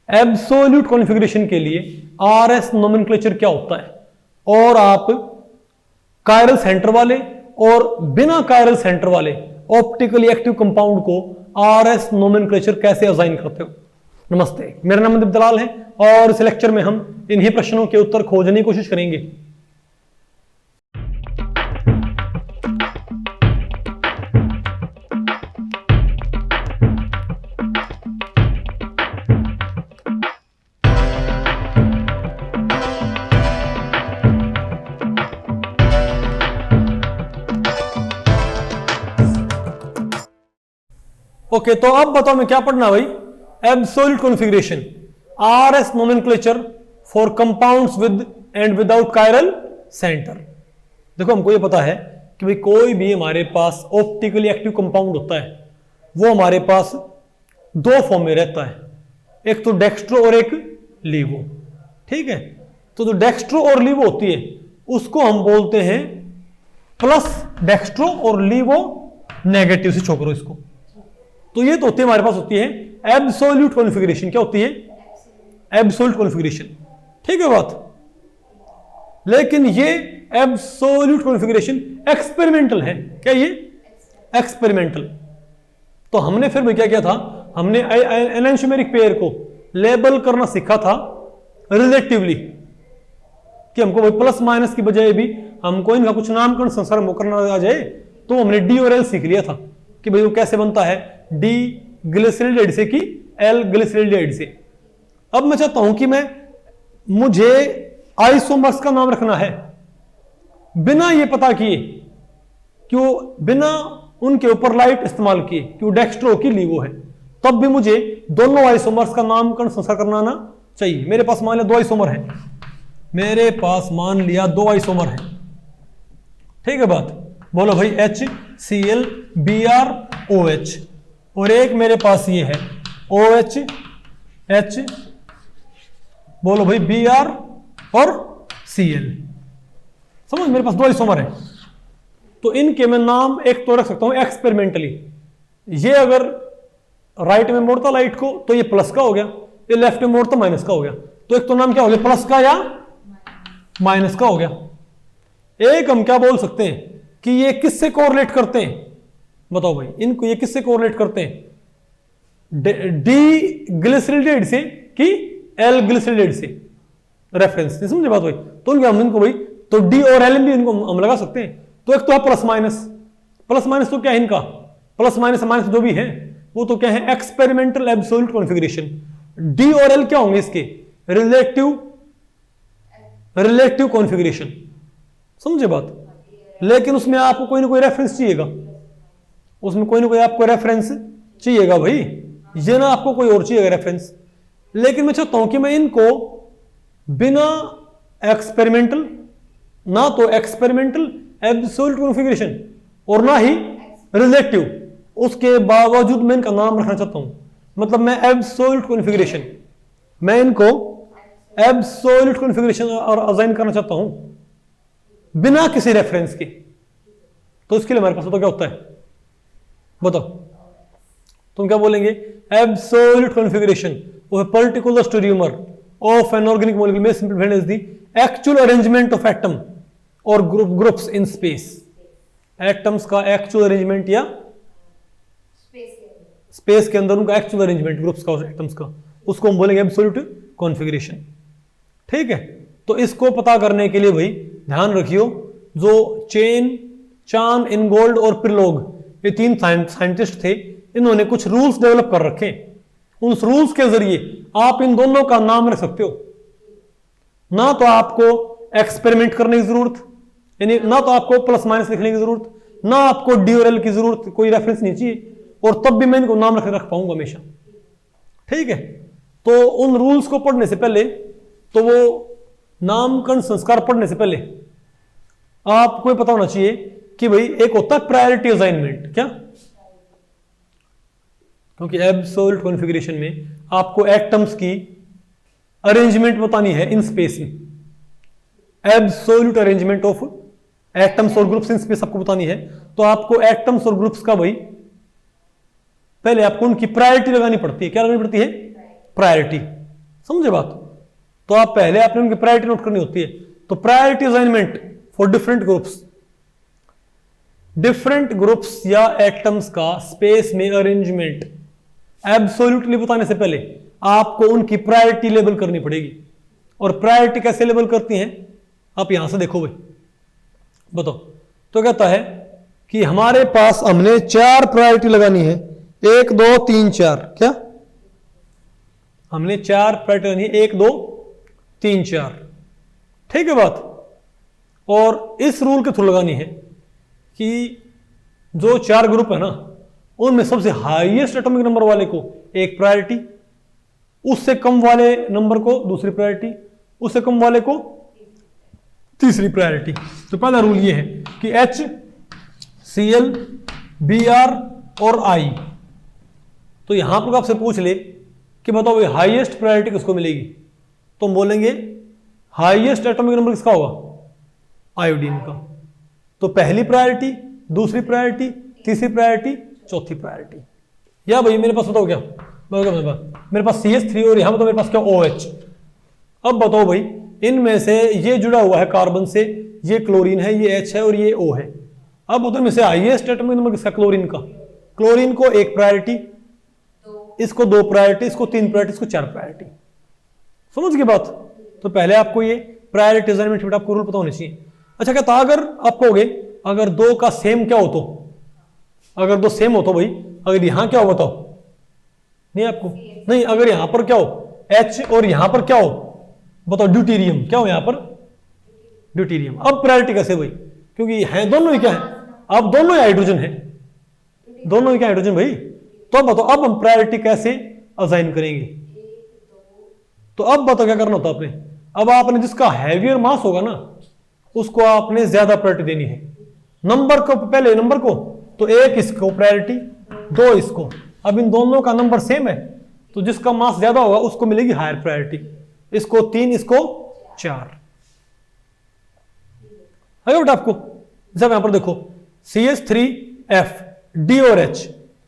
Absolute configuration के लिए RS nomenclature क्या होता है और आप कायरल सेंटर वाले और बिना कायरल सेंटर वाले ऑप्टिकली एक्टिव कंपाउंड को RS नोमेनक्लेचर कैसे असाइन करते हो। नमस्ते, मेरा नाम मनदीप दलाल है और इस लेक्चर में हम इन्हीं प्रश्नों के उत्तर खोजने की कोशिश करेंगे। ओके, तो अब बताओ मैं क्या पढ़ना भाई। Absolute configuration, RS nomenclature for compounds with and without chiral centre. देखो हमको ये पता है कि भाई कोई भी हमारे पास ऑप्टिकली एक्टिव कंपाउंड होता है वो हमारे पास दो फॉर्म में रहता है, एक तो डेक्स्ट्रो और एक लीवो। ठीक है, तो जो डेक्स्ट्रो और लीवो होती है उसको हम बोलते हैं प्लस डेक्स्ट्रो और लीवो नेगेटिव से छोकरो इसको। तो ये तो होती है हमारे पास होती है एब्सोल्यूट कॉन्फ़िगरेशन। क्या होती है? Absolute configuration. ठीक है बात। लेकिन ये एब्सोल्यूट कॉन्फ़िगरेशन एक्सपेरिमेंटल है। क्या ये? एक्सपेरिमेंटल। तो हमने फिर भी क्या किया था, हमने एनैंशियोमेरिक पेयर को लेबल करना सीखा था रिलेटिवली, कि हमको भाई प्लस माइनस की बजाय भी हमको इनका कुछ नामकरण संसार करना आ जाए। तो हमने डी और एल सीख लिया था कि भाई वो कैसे बनता है, डी ग्लिसरॉल्डिहाइड से कि एल ग्लिसरॉल्डिहाइड से। अब मैं चाहता हूं कि मुझे आइसोमर्स का नाम रखना है बिना ये पता किए, क्यों बिना उनके ऊपर लाइट इस्तेमाल किए क्यों डेक्स्ट्रो की लीवो है, तब भी मुझे दोनों आइसोमर्स का नामकरण संसार करना आना चाहिए। मेरे पास मान लिया दो आइसोमर है, मेरे पास मान लिया दो आइसोमर है। ठीक है बात। बोलो भाई HCl BrOH, और एक मेरे पास ये है OH H, बोलो भाई Br और Cl। समझ, मेरे पास दो आइसोमर है तो इनके मैं नाम एक तो रख सकता हूं एक्सपेरिमेंटली। ये अगर राइट में मोड़ता लाइट को तो ये प्लस का हो गया, ये लेफ्ट में मोड़ता माइनस का हो गया। तो एक तो नाम क्या हो गया, प्लस का या माइनस का हो गया। एक हम क्या बोल सकते हैं कि ये किससे कोरिलेट करते हैं, बताओ भाई इनको, ये किससे कोरिलेट करते हैं, डी ग्लिसरॉल्डिहाइड से कि एल ग्लिसरॉल्डिहाइड से, रेफरेंस। समझे बात भाई। तो उनके हम इनको भाई तो डी और एल भी इनको हम लगा सकते हैं। तो एक तो है प्लस माइनस, प्लस माइनस तो क्या है इनका, प्लस माइनस माइनस जो भी है वो तो क्या है एक्सपेरिमेंटल एब्सोल्यूट कॉन्फ़िगरेशन। डी और एल क्या होंगे इसके, रिलेटिव कॉन्फ़िगरेशन। समझे बात। लेकिन उसमें आपको कोई ना कोई रेफरेंस चाहिएगा, उसमें कोई ना कोई आपको रेफरेंस चाहिएगा भाई, ये ना आपको कोई और चाहिएगा रेफरेंस। लेकिन मैं चाहता हूं कि मैं इनको बिना एक्सपेरिमेंटल, ना तो एक्सपेरिमेंटल एब्सोल्यूट कॉन्फ़िगरेशन और ना ही रिलेटिव, उसके बावजूद मैं इनका नाम रखना चाहता हूं। मतलब मैं एब्सोल्यूट कॉन्फ़िगरेशन, मैं इनको एब्सोल्यूट कॉन्फ़िगरेशन और असाइन करना चाहता हूं बिना किसी रेफरेंस के। तो इसके लिए हमारे पास तो क्या होता है, बताओ तुम क्या बोलेंगे। Absolute configuration of a particular stereomer of an organic molecule में simplified as the actual arrangement of atom और ग्रुप्स इन स्पेस। एटम्स का एक्चुअल अरेंजमेंट या स्पेस के अंदर उनका एक्चुअल अरेंजमेंट ग्रुप्स का और एटम्स का, उसको हम बोलेंगे एब्सोल्यूट कॉन्फ़िगरेशन। ठीक है, तो इसको पता करने के लिए भाई ध्यान रखियो, जो चान इनगोल्ड और पिरलोग, ये तीन साइंटिस्ट थे, इन्होंने कुछ रूल्स डेवलप कर रखे। उन रूल्स के जरिए आप इन दोनों का नाम रख सकते हो। ना तो आपको एक्सपेरिमेंट करने की जरूरत, यानी ना तो आपको प्लस माइनस लिखने की जरूरत, ना आपको डी और एल की जरूरत, कोई रेफरेंस नहीं चाहिए, और तब भी मैं इनको नाम रख पाऊंगा हमेशा। ठीक है, तो उन रूल्स को पढ़ने से पहले, तो वो नामकरण संस्कार पढ़ने से पहले आपको पता होना चाहिए कि भाई एक होता है प्रायोरिटी असाइनमेंट। क्या? क्योंकि एब्सोल्यूट कॉन्फ़िगरेशन में आपको एटम्स की अरेंजमेंट बतानी है इन स्पेस में, एब्सोल्यूट अरेंजमेंट ऑफ एटम्स और ग्रुप्स इन स्पेस आपको बतानी है। तो आपको एटम्स और ग्रुप्स का भाई पहले आपको उनकी प्रायोरिटी लगानी पड़ती है। क्या लगानी पड़ती है? प्रायोरिटी। समझे बात? तो आप पहले आपने उनकी प्रायोरिटी नोट करनी होती है। तो priority assignment for different groups या एटम्स का स्पेस में अरेंजमेंट, एब्सोल्युटली बताने से पहले आपको उनकी प्रायोरिटी लेबल करनी पड़ेगी। और प्रायोरिटी कैसे लेबल करती हैं आप यहां से देखो भाई, बताओ। तो कहता है कि हमारे पास हमने 4 प्रायोरिटी लगानी है, 1 2 3 4। क्या हमने 4 प्रायोरिटी लगानी है, 1 2 3 4, ठीक है बात। और इस रूल के थ्रू लगानी है कि जो 4 ग्रुप है ना, उनमें सबसे हाईएस्ट एटॉमिक नंबर वाले को एक प्रायोरिटी, उससे कम वाले नंबर को दूसरी प्रायोरिटी, उससे कम वाले को तीसरी प्रायोरिटी। तो पहला रूल ये है कि H, Cl, Br और I। तो यहां पर आपसे पूछ ले कि बताओ भाई हाईएस्ट प्रायोरिटी किसको मिलेगी, तो हम बोलेंगे हाईएस्ट एटॉमिक नंबर किसका होगा, आयोडीन का। तो पहली प्रायोरिटी, दूसरी प्रायोरिटी, तीसरी प्रायोरिटी, चौथी प्रायोरिटी। या भाई मेरे पास बताओ क्या, मेरे पास CH3 और यहां बताओ मेरे पास क्या OH। अब बताओ भाई इनमें से ये जुड़ा हुआ है कार्बन से, ये क्लोरीन है, ये H है और ये O है। अब उधर में से हाईएस्ट एटॉमिक नंबर किसका, क्लोरीन का। क्लोरीन को 1 प्रायोरिटी, इसको 2 प्रायोरिटी, इसको 3 प्रायोरिटी, इसको 4 प्रायोरिटी। समझ गए बात? तो पहले आपको ये प्रायोरिटी असाइनमेंट आपको रूल पता होने चाहिए। अच्छा कहता अगर आप कहोगे अगर 2 का सेम क्या हो, तो अगर 2 सेम हो तो भाई अगर यहां क्या हो बताओ, नहीं आपको नहीं, अगर यहां पर क्या हो H और यहां पर क्या हो बताओ, ड्यूटेरियम। क्या हो यहां पर, ड्यूटेरियम। अब प्रायोरिटी कैसे भाई, क्योंकि है दोनों ही क्या है, अब दोनों ही हाइड्रोजन है, दोनों ही क्या हाइड्रोजन भाई। तो अब बताओ अब हम प्रायोरिटी कैसे असाइन करेंगे। तो अब बताओ क्या करना होता आपने, अब आपने जिसका हैवियर मास होगा ना उसको आपने ज्यादा प्रायोरिटी देनी है। नंबर को पहले नंबर को, तो 1 इसको प्रायोरिटी, 2 इसको। अब इन दोनों का नंबर सेम है तो जिसका मास ज्यादा होगा उसको मिलेगी हायर प्रायोरिटी, इसको 3 इसको 4 है बेटा आपको। जब यहां पर देखो CH3F D और H,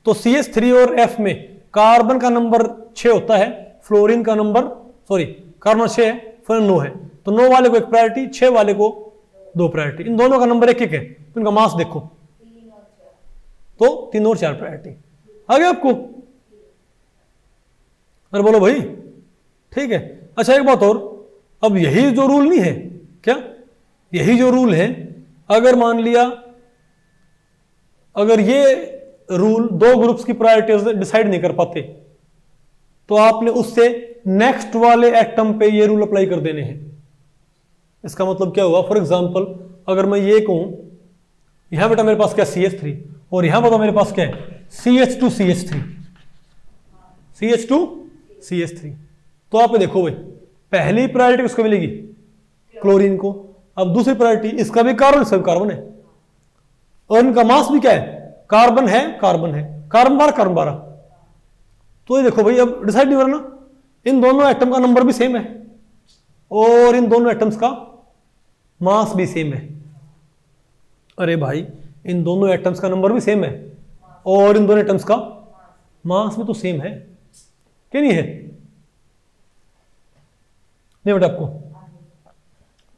तो CH3 और F में कार्बन का नंबर 6 होता है, फ्लोरीन का नंबर कार्बन 6 है, फ्लोरीन 9 है। तो 9 वाले को 1 प्रायोरिटी, 6 वाले को 2 प्रायोरिटी। इन दोनों का नंबर 1 है तो इनका मास देखो, तो 3 और 4 प्रायोरिटी आ गया आपको। अरे बोलो भाई, ठीक है। अच्छा एक बात और, अब यही जो रूल नहीं है क्या, यही जो रूल है, अगर मान लिया अगर ये रूल 2 ग्रुप्स की प्रायोरिटी डिसाइड नहीं कर पाते तो आपने उससे नेक्स्ट वाले एटम पे ये रूल अप्लाई कर देने हैं। इसका मतलब क्या हुआ, फॉर एग्जांपल अगर मैं ये कहूं यहां बेटा मेरे पास क्या CH3 और यहां बताओ मेरे पास क्या है CH2 CH3 CH2 CH3। तो आप देखो भाई पहली प्रायोरिटी किसको मिलेगी, क्लोरीन को। अब दूसरी प्रायोरिटी, इसका भी कार्बन, इसका भी कार्बन है और इनका मास भी क्या है, कार्बन है, कार्बन है, कार्बन 12 कार्बन 12। तो ये देखो भाई अब डिसाइड नहीं हो रहा ना, इन दोनों एटम का नंबर भी सेम है और इन दोनों एटम्स का मास भी सेम है। अरे भाई इन दोनों एटम्स का नंबर भी सेम है और इन दोनों एटम्स का मास भी तो सेम है, क्या नहीं है, नहीं बेटा आपको।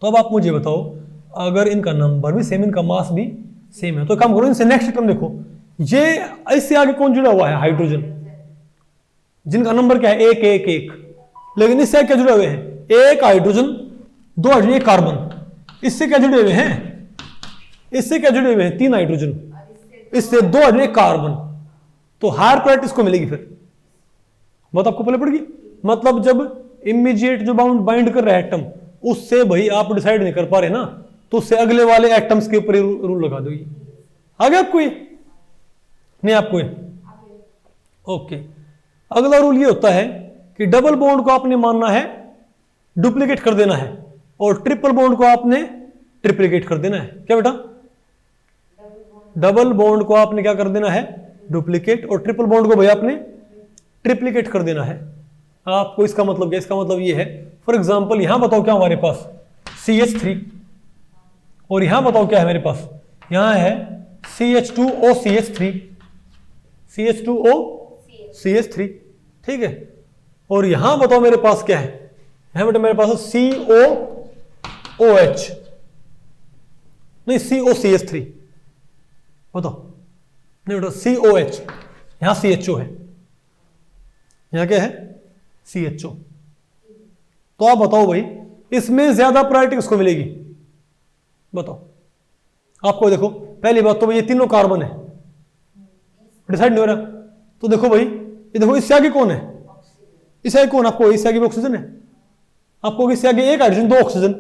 तो अब आप मुझे बताओ अगर इनका नंबर भी सेम, इनका मास भी सेम है, तो काम करो इनसे नेक्स्ट एटम देखो, ये इससे आगे कौन जुड़ा हुआ है, हाइड्रोजन, जिनका नंबर क्या है 1 1 1। लेकिन इससे क्या जुड़े हुए हैं, 1 हाइड्रोजन, 2 हाइड्रोजन, 1 कार्बन। इससे क्या जुड़े हुए हैं, इससे क्या जुड़े हुए हैं 3 हाइड्रोजन, इससे 2 हाइड्रोजन, 1 कार्बन। तो हायर प्रायोरिटी इसको मिलेगी, फिर बात आपको पहले पड़ेगी। मतलब जब इमीडिएट जो बाइंड कर रहा है एटम, उससे भाई आप डिसाइड नहीं कर पा रहे ना, तो उससे अगले वाले एटम्स के ऊपर रूल लगा दो। आगे आपको ये नहीं, आपको ये ओके। अगला रूल ये होता है कि डबल बॉन्ड को आपने मानना है, डुप्लीकेट कर देना है, और ट्रिपल बॉन्ड को आपने ट्रिप्लीकेट कर देना है। क्या बेटा, डबल बॉन्ड को आपने क्या कर देना है, डुप्लीकेट, और ट्रिपल बॉन्ड को भाई आपने ट्रिप्लीकेट कर देना है। आपको इसका मतलब क्या, इसका मतलब ये है, फॉर एग्जांपल यहां बताओ क्या हमारे पास CH3 और यहां बताओ क्या है मेरे पास, यहां है CH2O CH3 CH2O CH3, ठीक है। और यहां बताओ मेरे पास क्या है, यहां बेटा मेरे पास COOH, नहीं COCH3, बताओ, नहीं बेटा COH, यहां CHO है, यहां क्या है CHO। तो आप बताओ भाई इसमें ज्यादा प्रायोरिटी किसको मिलेगी, बताओ। आपको देखो पहली बात तो भाई ये तीनों कार्बन है, डिसाइड नहीं हो रहा। तो देखो भाई ये देखो इससे आगे कौन है, इससे आगे कौन, आपको इससे आगे ऑक्सीजन है, आपको इससे आगे एक हाइड्रोजन 2 ऑक्सीजन,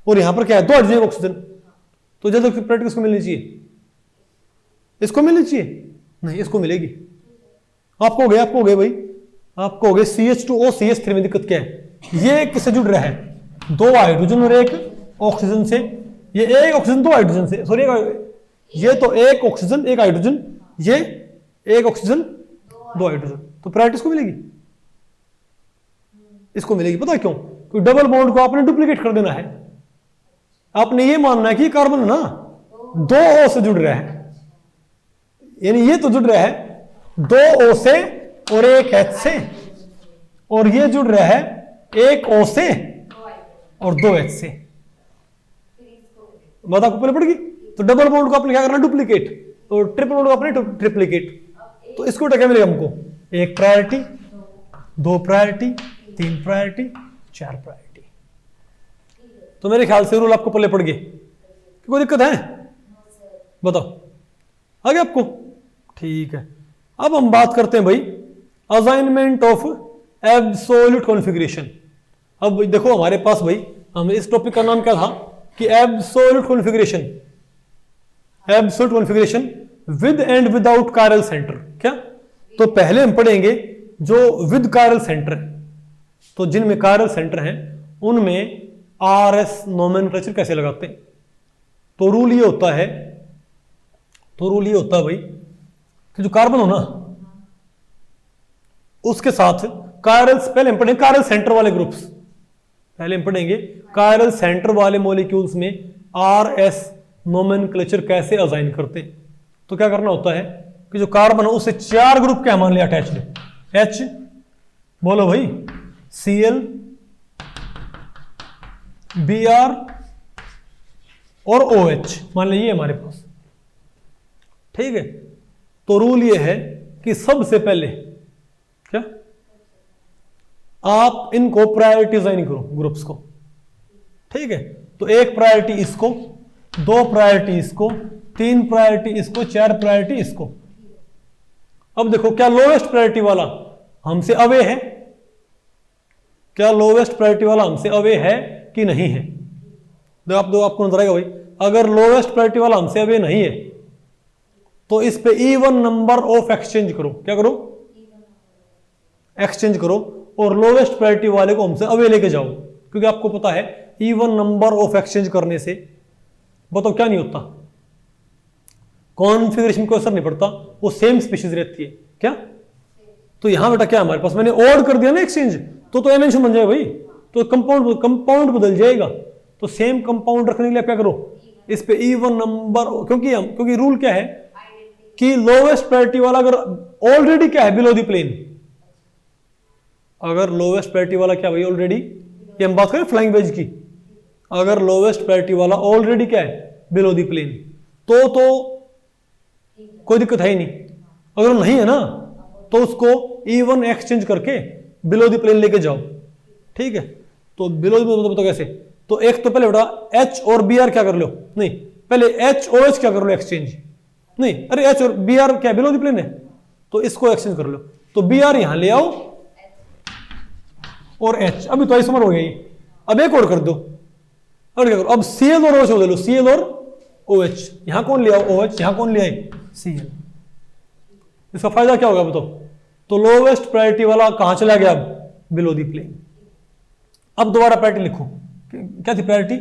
और यहां पर क्या है 2 हाइड्रोजन 1 ऑक्सीजन। तो ज्यादा प्रायोरिटी किसको मिलनी चाहिए, इसको मिलनी चाहिए, नहीं इसको मिलेगी। आपको हो गया भाई, आपको हो गया CH2O CH3 में दिक्कत क्या है, ये किससे जुड़ रहा है, 2 हाइड्रोजन और 1 ऑक्सीजन से, ये 1 ऑक्सीजन 2 हाइड्रोजन से, सॉरी ये तो 1 ऑक्सीजन 1 हाइड्रोजन, ये 1 ऑक्सीजन 2 हाइड्रोजन। तो प्रायोरिटी इसको मिलेगी, इसको मिलेगी। पता है क्यों, क्योंकि डबल बॉन्ड को आपने डुप्लीकेट कर देना है, आपने ये मानना है कि कार्बन ना 2 O से जुड़ रहा है, यानी ये तो जुड़ रहा है 2 O से और 1 H से, और ये जुड़ रहा है 1 O से और 2 H से। बात आपको पहले पड़ेगी। तो डबल बॉन्ड को आपने क्या करना, डुप्लीकेट, तो ट्रिपल बॉन्ड को आपने ट्रिप्लीकेट। तो इसको क्या मिलेगा हमको, 1 प्रायोरिटी, 2 प्रायोरिटी, 3 प्रायोरिटी, 4 प्रायोरिटी। तो मेरे ख्याल से रूल आपको पल्ले पड़ गए, कोई दिक्कत है, बताओ आ गया आपको, ठीक है। अब हम बात करते हैं भाई असाइनमेंट ऑफ एब्सोल्यूट कॉन्फ़िगरेशन। अब देखो हमारे पास भाई, हम इस टॉपिक का नाम क्या था कि absolute configuration, absolute configuration with and without chiral centre. क्या, तो पहले हम पढ़ेंगे जो विद कायरल सेंटर है, तो जिनमें कायरल सेंटर हैं उनमें RS नोमेनक्लेचर कैसे लगाते हैं। तो रूल ये होता है, भाई कि जो कार्बन हो ना उसके साथ कायरल, पहले हम पढ़ेंगे कायरल सेंटर वाले ग्रुप्स, पहले हम पढ़ेंगे कायरल सेंटर वाले मॉलिक्यूल्स में RS नोमेनक्लेचर कैसे असाइन करते हैं। तो क्या करना होता है कि जो कार्बन है उससे 4 ग्रुप क्या मान लिया अटैच्ड, H, बोलो भाई Cl, Br और OH मान लीजिए हमारे पास, ठीक है। तो रूल ये है कि सबसे पहले क्या, आप इनको प्रायोरिटी असाइन करो ग्रुप्स को, ठीक है। तो 1 प्रायोरिटी इसको, 2 प्रायोरिटी इसको, 3 प्रायोरिटी इसको, 4 प्रायोरिटी इसको। अब देखो क्या लोवेस्ट प्रायोरिटी वाला हमसे अवे है, क्या लोवेस्ट प्रायोरिटी वाला हमसे अवे है कि नहीं है। आपको नजर आएगा भाई, अगर लोवेस्ट प्रायोरिटी वाला हमसे अवे नहीं है तो इस पे इवन नंबर ऑफ एक्सचेंज करो, क्या करो, एक्सचेंज करो, और लोवेस्ट प्रायोरिटी वाले को हमसे अवे लेके जाओ, क्योंकि आपको पता है इवन नंबर ऑफ एक्सचेंज करने से बताओ क्या नहीं होता, कॉन्फ़िगरेशन को असर नहीं पड़ता, वो सेम स्पीशीज रहती है। क्या, तो यहां बेटा क्या हमारे पास, मैंने ऑड कर दिया ना एक्सचेंज, तो एनएच बन जाए भाई, तो कंपाउंड बदल जाएगा। तो सेम कंपाउंड रखने के लिए क्या करो, इस पे इवन नंबर, क्योंकि रूल क्या है कि लोवेस्ट प्रायोरिटी वाला अगर ऑलरेडी क्या है बिलो द प्लेन, अगर लोवेस्ट प्रायोरिटी वाला क्या भाई ऑलरेडी, ये हम बात करें फ्लाइंग वेज की, अगर लोवेस्ट प्रायोरिटी वाला ऑलरेडी क्या है बिलो द प्लेन, तो कोई दिक्कत है ही नहीं। अगर नहीं है ना तो उसको इवन एक्सचेंज करके बिलो द प्लेन लेके जाओ, ठीक है। तो बिलो द प्लेन बताओ कैसे, तो एक तो पहले बेटा H और Br क्या कर लो, नहीं पहले HOH क्या कर लो एक्सचेंज, नहीं अरे H और Br क्या बिलो द प्लेन है, तो इसको एक्सचेंज कर लो। तो Br यहां ले आओ और H, अभी तो आइसोमर हो गई, अब एक और कर दो, अब क्या करो, अब Cl और OH ले लो, Cl और OH, यहां कौन ले आओ OH, यहां कौन ले आए Cl। इसका फायदा क्या होगा बताओ, तो लोवेस्ट प्रायोरिटी वाला कहां चला गया, अब बिलो द प्लेन। अब दोबारा प्रायोरिटी लिखो, क्या थी प्रायोरिटी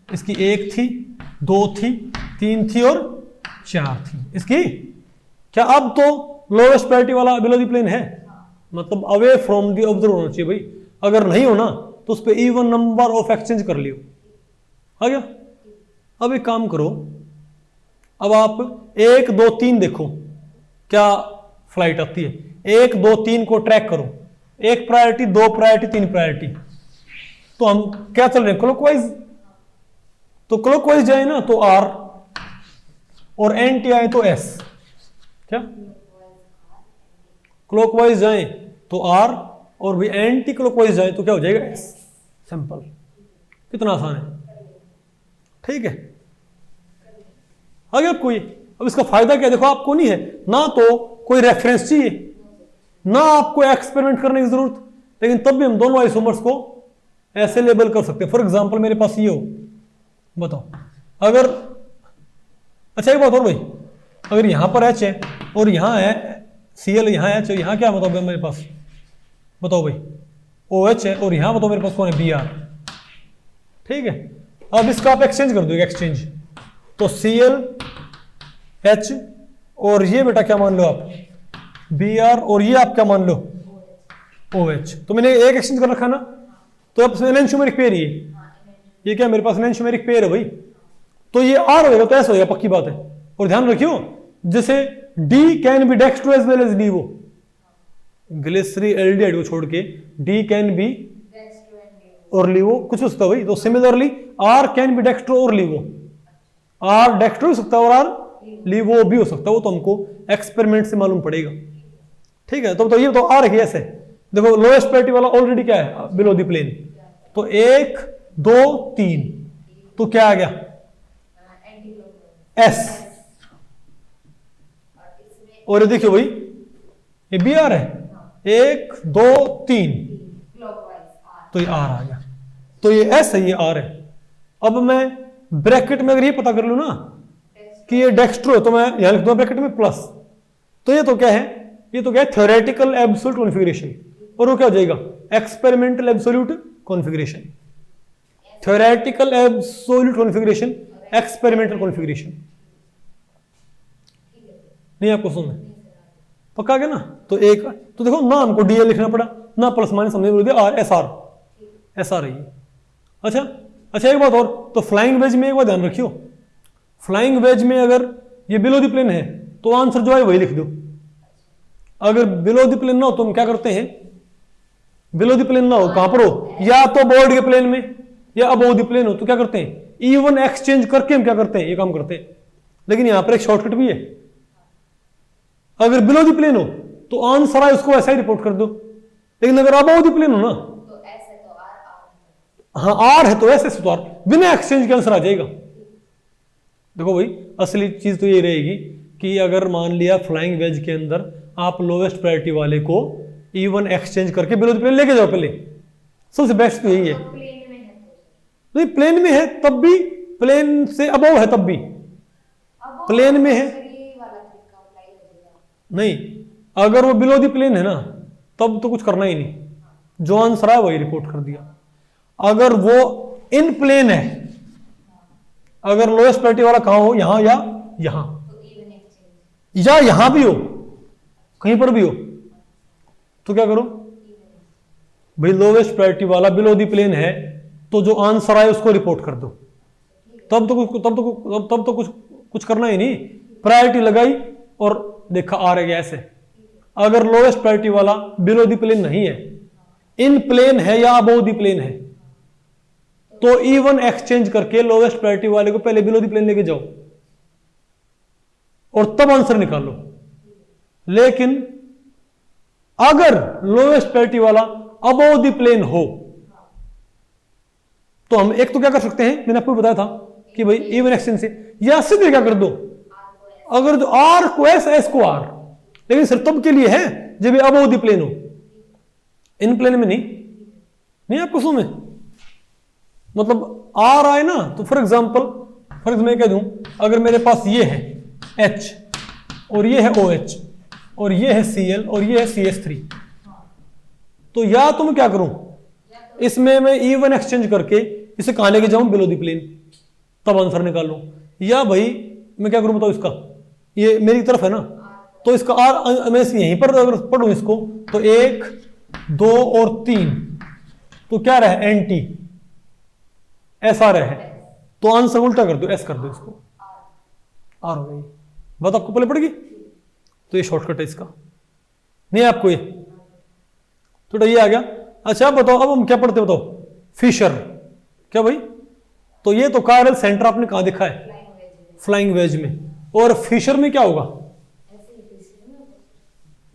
इसकी, 1 थी, 2 थी, 3 थी और 4 थी इसकी। क्या अब तो लोवेस्ट प्रायोरिटी वाला बिलो द प्लेन है, मतलब अवे फ्रॉम द ऑब्जर्वर होना चाहिए भाई, अगर नहीं होना तो उस पर इवन नंबर ऑफ एक्सचेंज कर लियो, आ गया। अब एक काम करो, अब आप 1 2 3 देखो क्या फ्लाइट आती है, 1 2 3 को ट्रैक करो, एक प्रायोरिटी, दो प्रायोरिटी, तीन प्रायोरिटी। तो हम क्या चल रहे हैं, क्लॉकवाइज। तो क्लॉकवाइज जाए ना तो आर, और एंटी आए तो एस। क्या क्लॉकवाइज जाए तो आर, और भी एंटी क्लॉकवाइज जाए तो क्या हो जाएगा, एस। सिंपल, कितना आसान है। ठीक है, आगे आपको ये, अब इसका फायदा क्या है, देखो आपको नहीं है ना तो कोई रेफरेंस चाहिए, ना आपको एक्सपेरिमेंट करने की जरूरत, लेकिन तब भी हम दोनों आइसोमर्स को ऐसे लेबल कर सकते हैं। फॉर एग्जांपल मेरे पास ये हो, बताओ अगर, अच्छा एक बात और भाई, अगर यहां पर एच है और यहां है Cl, यहां एच है, यहां क्या बताओ मेरे पास, बताओ भाई OH है, और यहां बताओ मेरे पास कौन है, Br। ठीक है, अब इसका आप एक्सचेंज कर दो, एक्सचेंज, तो Cl H, और ये बेटा क्या मान लो आप, Br, और ये आप क्या मान लो, OH। तो मैंने एक एक्सचेंज कर रखा ना, तो अब एनंशियोमेरिक पेयर ये क्या मेरे पास एनंशियोमेरिक पेयर है भाई, तो ये R होगा तो S होगा, पक्की बात है। और ध्यान रखियो, जैसे D can be dextro as well as LIVO, glyceraldehyde को छोड़ के D कैन बी और LIVO कुछ हो सकता है भाई। तो similarly R can be dextro और LIVO, R डेक्स्ट्रो हो सकता है और R LIVO भी हो सकता है, वो तो हमको एक्सपेरिमेंट से मालूम पड़ेगा। ठीक है, तो ये तो R है, ऐसे देखो लोएस्ट प्रायोरिटी वाला ऑलरेडी क्या है, बिलो द प्लेन, तो 1 2 3, तो क्या आ गया, S। और ये देखियो भाई, ये Br है, 1 2 3, तो ये R आ गया, तो ये S है, ये R है। अब मैं ब्रैकेट में अगर ये पता कर लूं ना कि ये डेक्स्ट्रो है, तो मैं यहां लिख दूंगा ब्रैकेट में प्लस, तो ये तो क्या है, ये तो क्या है, थ्योरेटिकल एब्सोल्यूट कॉन्फ़िगरेशन, और वो क्या हो जाएगा, experimental absolute configuration. Theoretical absolute configuration, experimental configuration. नहीं आपको सुनना पक्का गया ना, तो एक, तो देखो ना हमको DL लिखना पड़ा ना, प्लस माइनस हमने बोल दिया R, SR है ये। अच्छा एक बात और, तो फ्लाइंग वेज में एक बात ध्यान रखियो, फ्लाइंग वेज में अगर ये बिलो द प्लेन है तो आंसर जो है वही लिख दो। अगर बिलो द प्लेन ना हो तो हम क्या करते हैं, बिलो द प्लेन ना हो, कहां पर हो, या तो बोर्ड के प्लेन में या अबोव द प्लेन हो, तो क्या करते हैं, इवन एक्सचेंज करके हम क्या करते हैं, ये काम करते हैं। लेकिन यहां पर एक शॉर्टकट भी है, अगर बिलो द प्लेन हो तो आंसर आए उसको ऐसा ही रिपोर्ट कर दो, लेकिन अगर अबोव द प्लेन हो ना, हाँ R है तो ऐसे तो R, बिना एक्सचेंज के आंसर आ जाएगा। देखो भाई असली चीज तो ये रहेगी कि अगर मान लिया फ्लाइंग वेज के अंदर आप लोवेस्ट प्रायोरिटी वाले को इवन एक्सचेंज करके बिलो द प्लेन लेके जाओ, पहले सबसे बेस्ट तो यही है। नहीं प्लेन में है तब भी, प्लेन से अबोव है तब भी, प्लेन में है नहीं, अगर वो बिलो द प्लेन है ना तब तो कुछ करना ही नहीं, जो आंसर है वही रिपोर्ट कर दिया। अगर वो इन प्लेन है, अगर लोएस्ट प्रायोरिटी वाला कहां हो, यहां या यहां, या यहां भी हो, कहीं पर भी हो, तो क्या करो भाई, लोएस्ट प्रायोरिटी वाला बिलो द प्लेन है तो जो आंसर आए उसको रिपोर्ट कर दो, तब तो कुछ करना ही नहीं, प्रायोरिटी लगाई और देखा आ रहा ऐसे। अगर लोएस्ट प्रायोरिटी वाला बिलो द प्लेन नहीं है, इन प्लेन है या अबोव द प्लेन है, तो इवन एक्सचेंज करके लोएस्ट प्रायोरिटी वाले को पहले बिलो द प्लेन लेके जाओ और तब आंसर निकालो। लेकिन अगर लोएस्ट प्रायोरिटी वाला अबोव द प्लेन हो तो हम एक तो क्या कर सकते हैं, मैंने आपको बताया था कि भाई इवन एक्सचेंज से, या सीधे क्या कर दो, अगर जो R को S को R, लेकिन सिर्फ तब के लिए है जब अबोव द प्लेन हो, इन प्लेन में नहीं आपको सुन में, मतलब R आए ना, तो फॉर एग्जांपल मैं कह दूं, अगर मेरे पास ये है H और ये है OH और ये है Cl और ये है CH3, तो या तो मैं क्या करूं, इसमें मैं इवन एक्सचेंज करके इसे कहां लेके जाऊं, बिलो द प्लेन, तब आंसर निकालूं, या भाई मैं क्या करूं बताओ, इसका ये मेरी तरफ है ना, तो इसका R मैं यहीं पर अगर पढ़ूं इसको, तो 1 2 और 3, तो क्या रहा, एंटी SR है, तो आंसर उल्टा कर दो, S कर दो, इसको R हो गई। बात आपको पहले पड़ेगी, तो ये शॉर्टकट है इसका, नहीं आपको ये तो ये आ गया। अच्छा अब बताओ, अब हम क्या पढ़ते बताओ, फिशर, क्या भाई, तो ये तो कायरल सेंटर आपने कहाँ देखा है, फ्लाइंग वेज में, और फिशर में क्या होगा,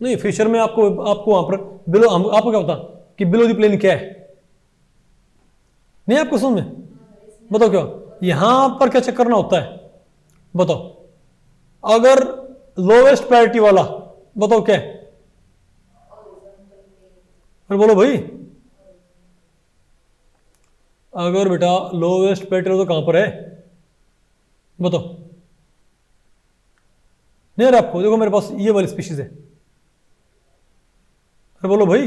नहीं फिशर में आपको आपको वहां पर बिलो, आपको क्या पता कि बिलो द प्लेन क्या है, नहीं आपको समझ में, बताओ क्या यहां पर क्या चेक करना होता है, बताओ, अगर लोवेस्ट प्रायोरिटी वाला, बताओ क्या है, अरे बोलो भाई, अगर बेटा लोवेस्ट प्रायोरिटी तो कहां पर है, बताओ, नहीं अरे आपको देखो मेरे पास ये वाली स्पीशीज है, अरे बोलो भाई,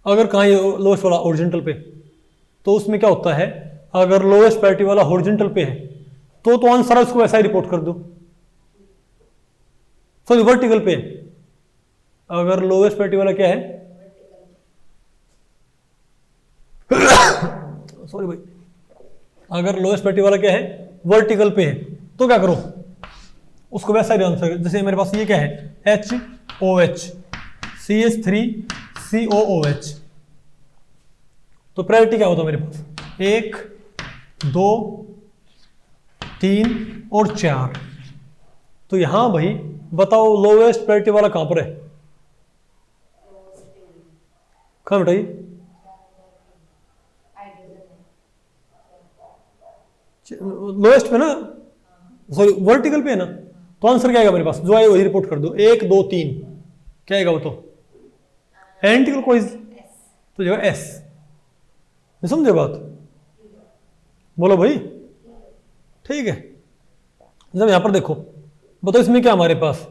अगर कहाँ ये लोवेस्ट वाला ओरिजेंटल पे, तो उसमें क्या होता है, अगर लोवेस्ट प्रायोरिटी वाला हॉरिजॉन्टल पे है तो आंसर उसको वैसा ही रिपोर्ट कर दो, सॉरी वर्टिकल पे है, अगर लोवेस्ट प्रायोरिटी वाला क्या है सॉरी भाई, अगर लोवेस्ट प्रायोरिटी वाला क्या है वर्टिकल पे है, तो क्या करो उसको वैसा ही आंसर, जैसे मेरे पास ये क्या है HOH CH3COOH, तो प्रायोरिटी क्या होता है मेरे पास 1 2 3 और 4, तो यहां भाई बताओ लोवेस्ट प्रायोरिटी वाला कहां पर है, कहां बताइए, लोएस्ट पे ना, सॉरी वर्टिकल पे है ना, तो आंसर क्या आएगा मेरे पास, जो आए वही रिपोर्ट कर दो, 1 2 3 क्या आएगा वो, तो एंटी क्लॉकवाइज, तो जो एस, समझे बात, बोलो भाई, ठीक है। जब यहां पर देखो बताओ इसमें क्या हमारे पास,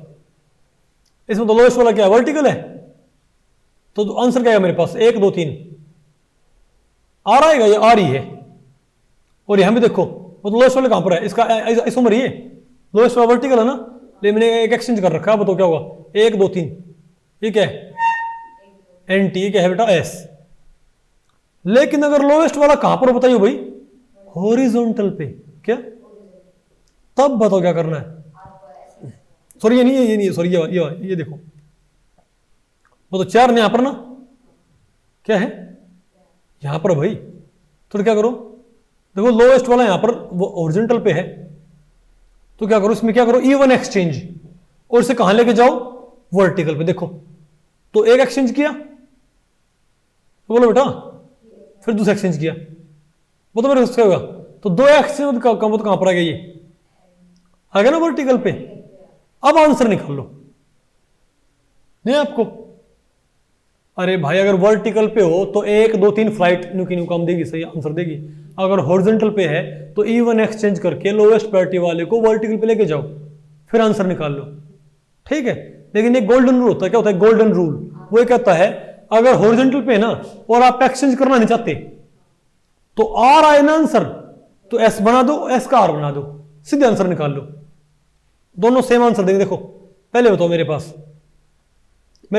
इसमें तो लोएस्ट वाला क्या है वर्टिकल है, तो आंसर क्या है मेरे पास 1 2 3 आ रहा है, ये आ रही है, और यहां भी देखो वो तो लोएस्ट वाले कहां पर है, इसका आइसोमर ये लोएस्ट वाला वर्टिकल है ना, लेकिन मैंने एक एक्सचेंज कर रखा है, बताओ क्या होगा 1 2 3, ये क्या है एंटी, क्या है बेटा एस, लेकिन अगर लोएस्ट वाला कहां पर बताइए भाई हॉरिजॉन्टल पे, क्या, तब बताओ क्या करना है, सॉरी ये नहीं है, ये नहीं है, सॉरी ये देखो वो तो 4 यहां पर ना, क्या है यहां पर भाई, तो क्या करो देखो लोएस्ट वाला यहां पर वो हॉरिजॉन्टल पे है, तो क्या करो इसमें क्या करो इवन एक्सचेंज, और इसे कहां लेके जाओ वर्टिकल पे, देखो तो एक एक्सचेंज किया, तो बोलो बेटा, फिर दूसरा एक्सचेंज किया, वो तो मेरे क्या होगा, तो 2 एक्सचेंज कहां पर आ गया, ये आ गया ना वर्टिकल पे, अब आंसर निकाल लो, नहीं आपको, अरे भाई अगर वर्टिकल पे हो तो 1 2 3 फ्लाइट न्यू की न्यू काम देगी, सही आंसर देगी, अगर हॉरिजॉन्टल पे है तो इवन एक्सचेंज करके लोवेस्ट प्रायोरिटी वाले को वर्टिकल पे लेके जाओ, फिर आंसर निकाल लो, ठीक है। लेकिन एक गोल्डन रूल होता है, क्या होता है गोल्डन रूल, वो कहता है अगर हॉरिजॉन्टल पे है ना और आप एक्सचेंज करना नहीं चाहते, तो आर आए ना आंसर, तो एस बना दो, एस का आर बना दो, सीधे आंसर निकाल लो, दोनों सेम आंसर देंगे। देखो पहले बताओ मेरे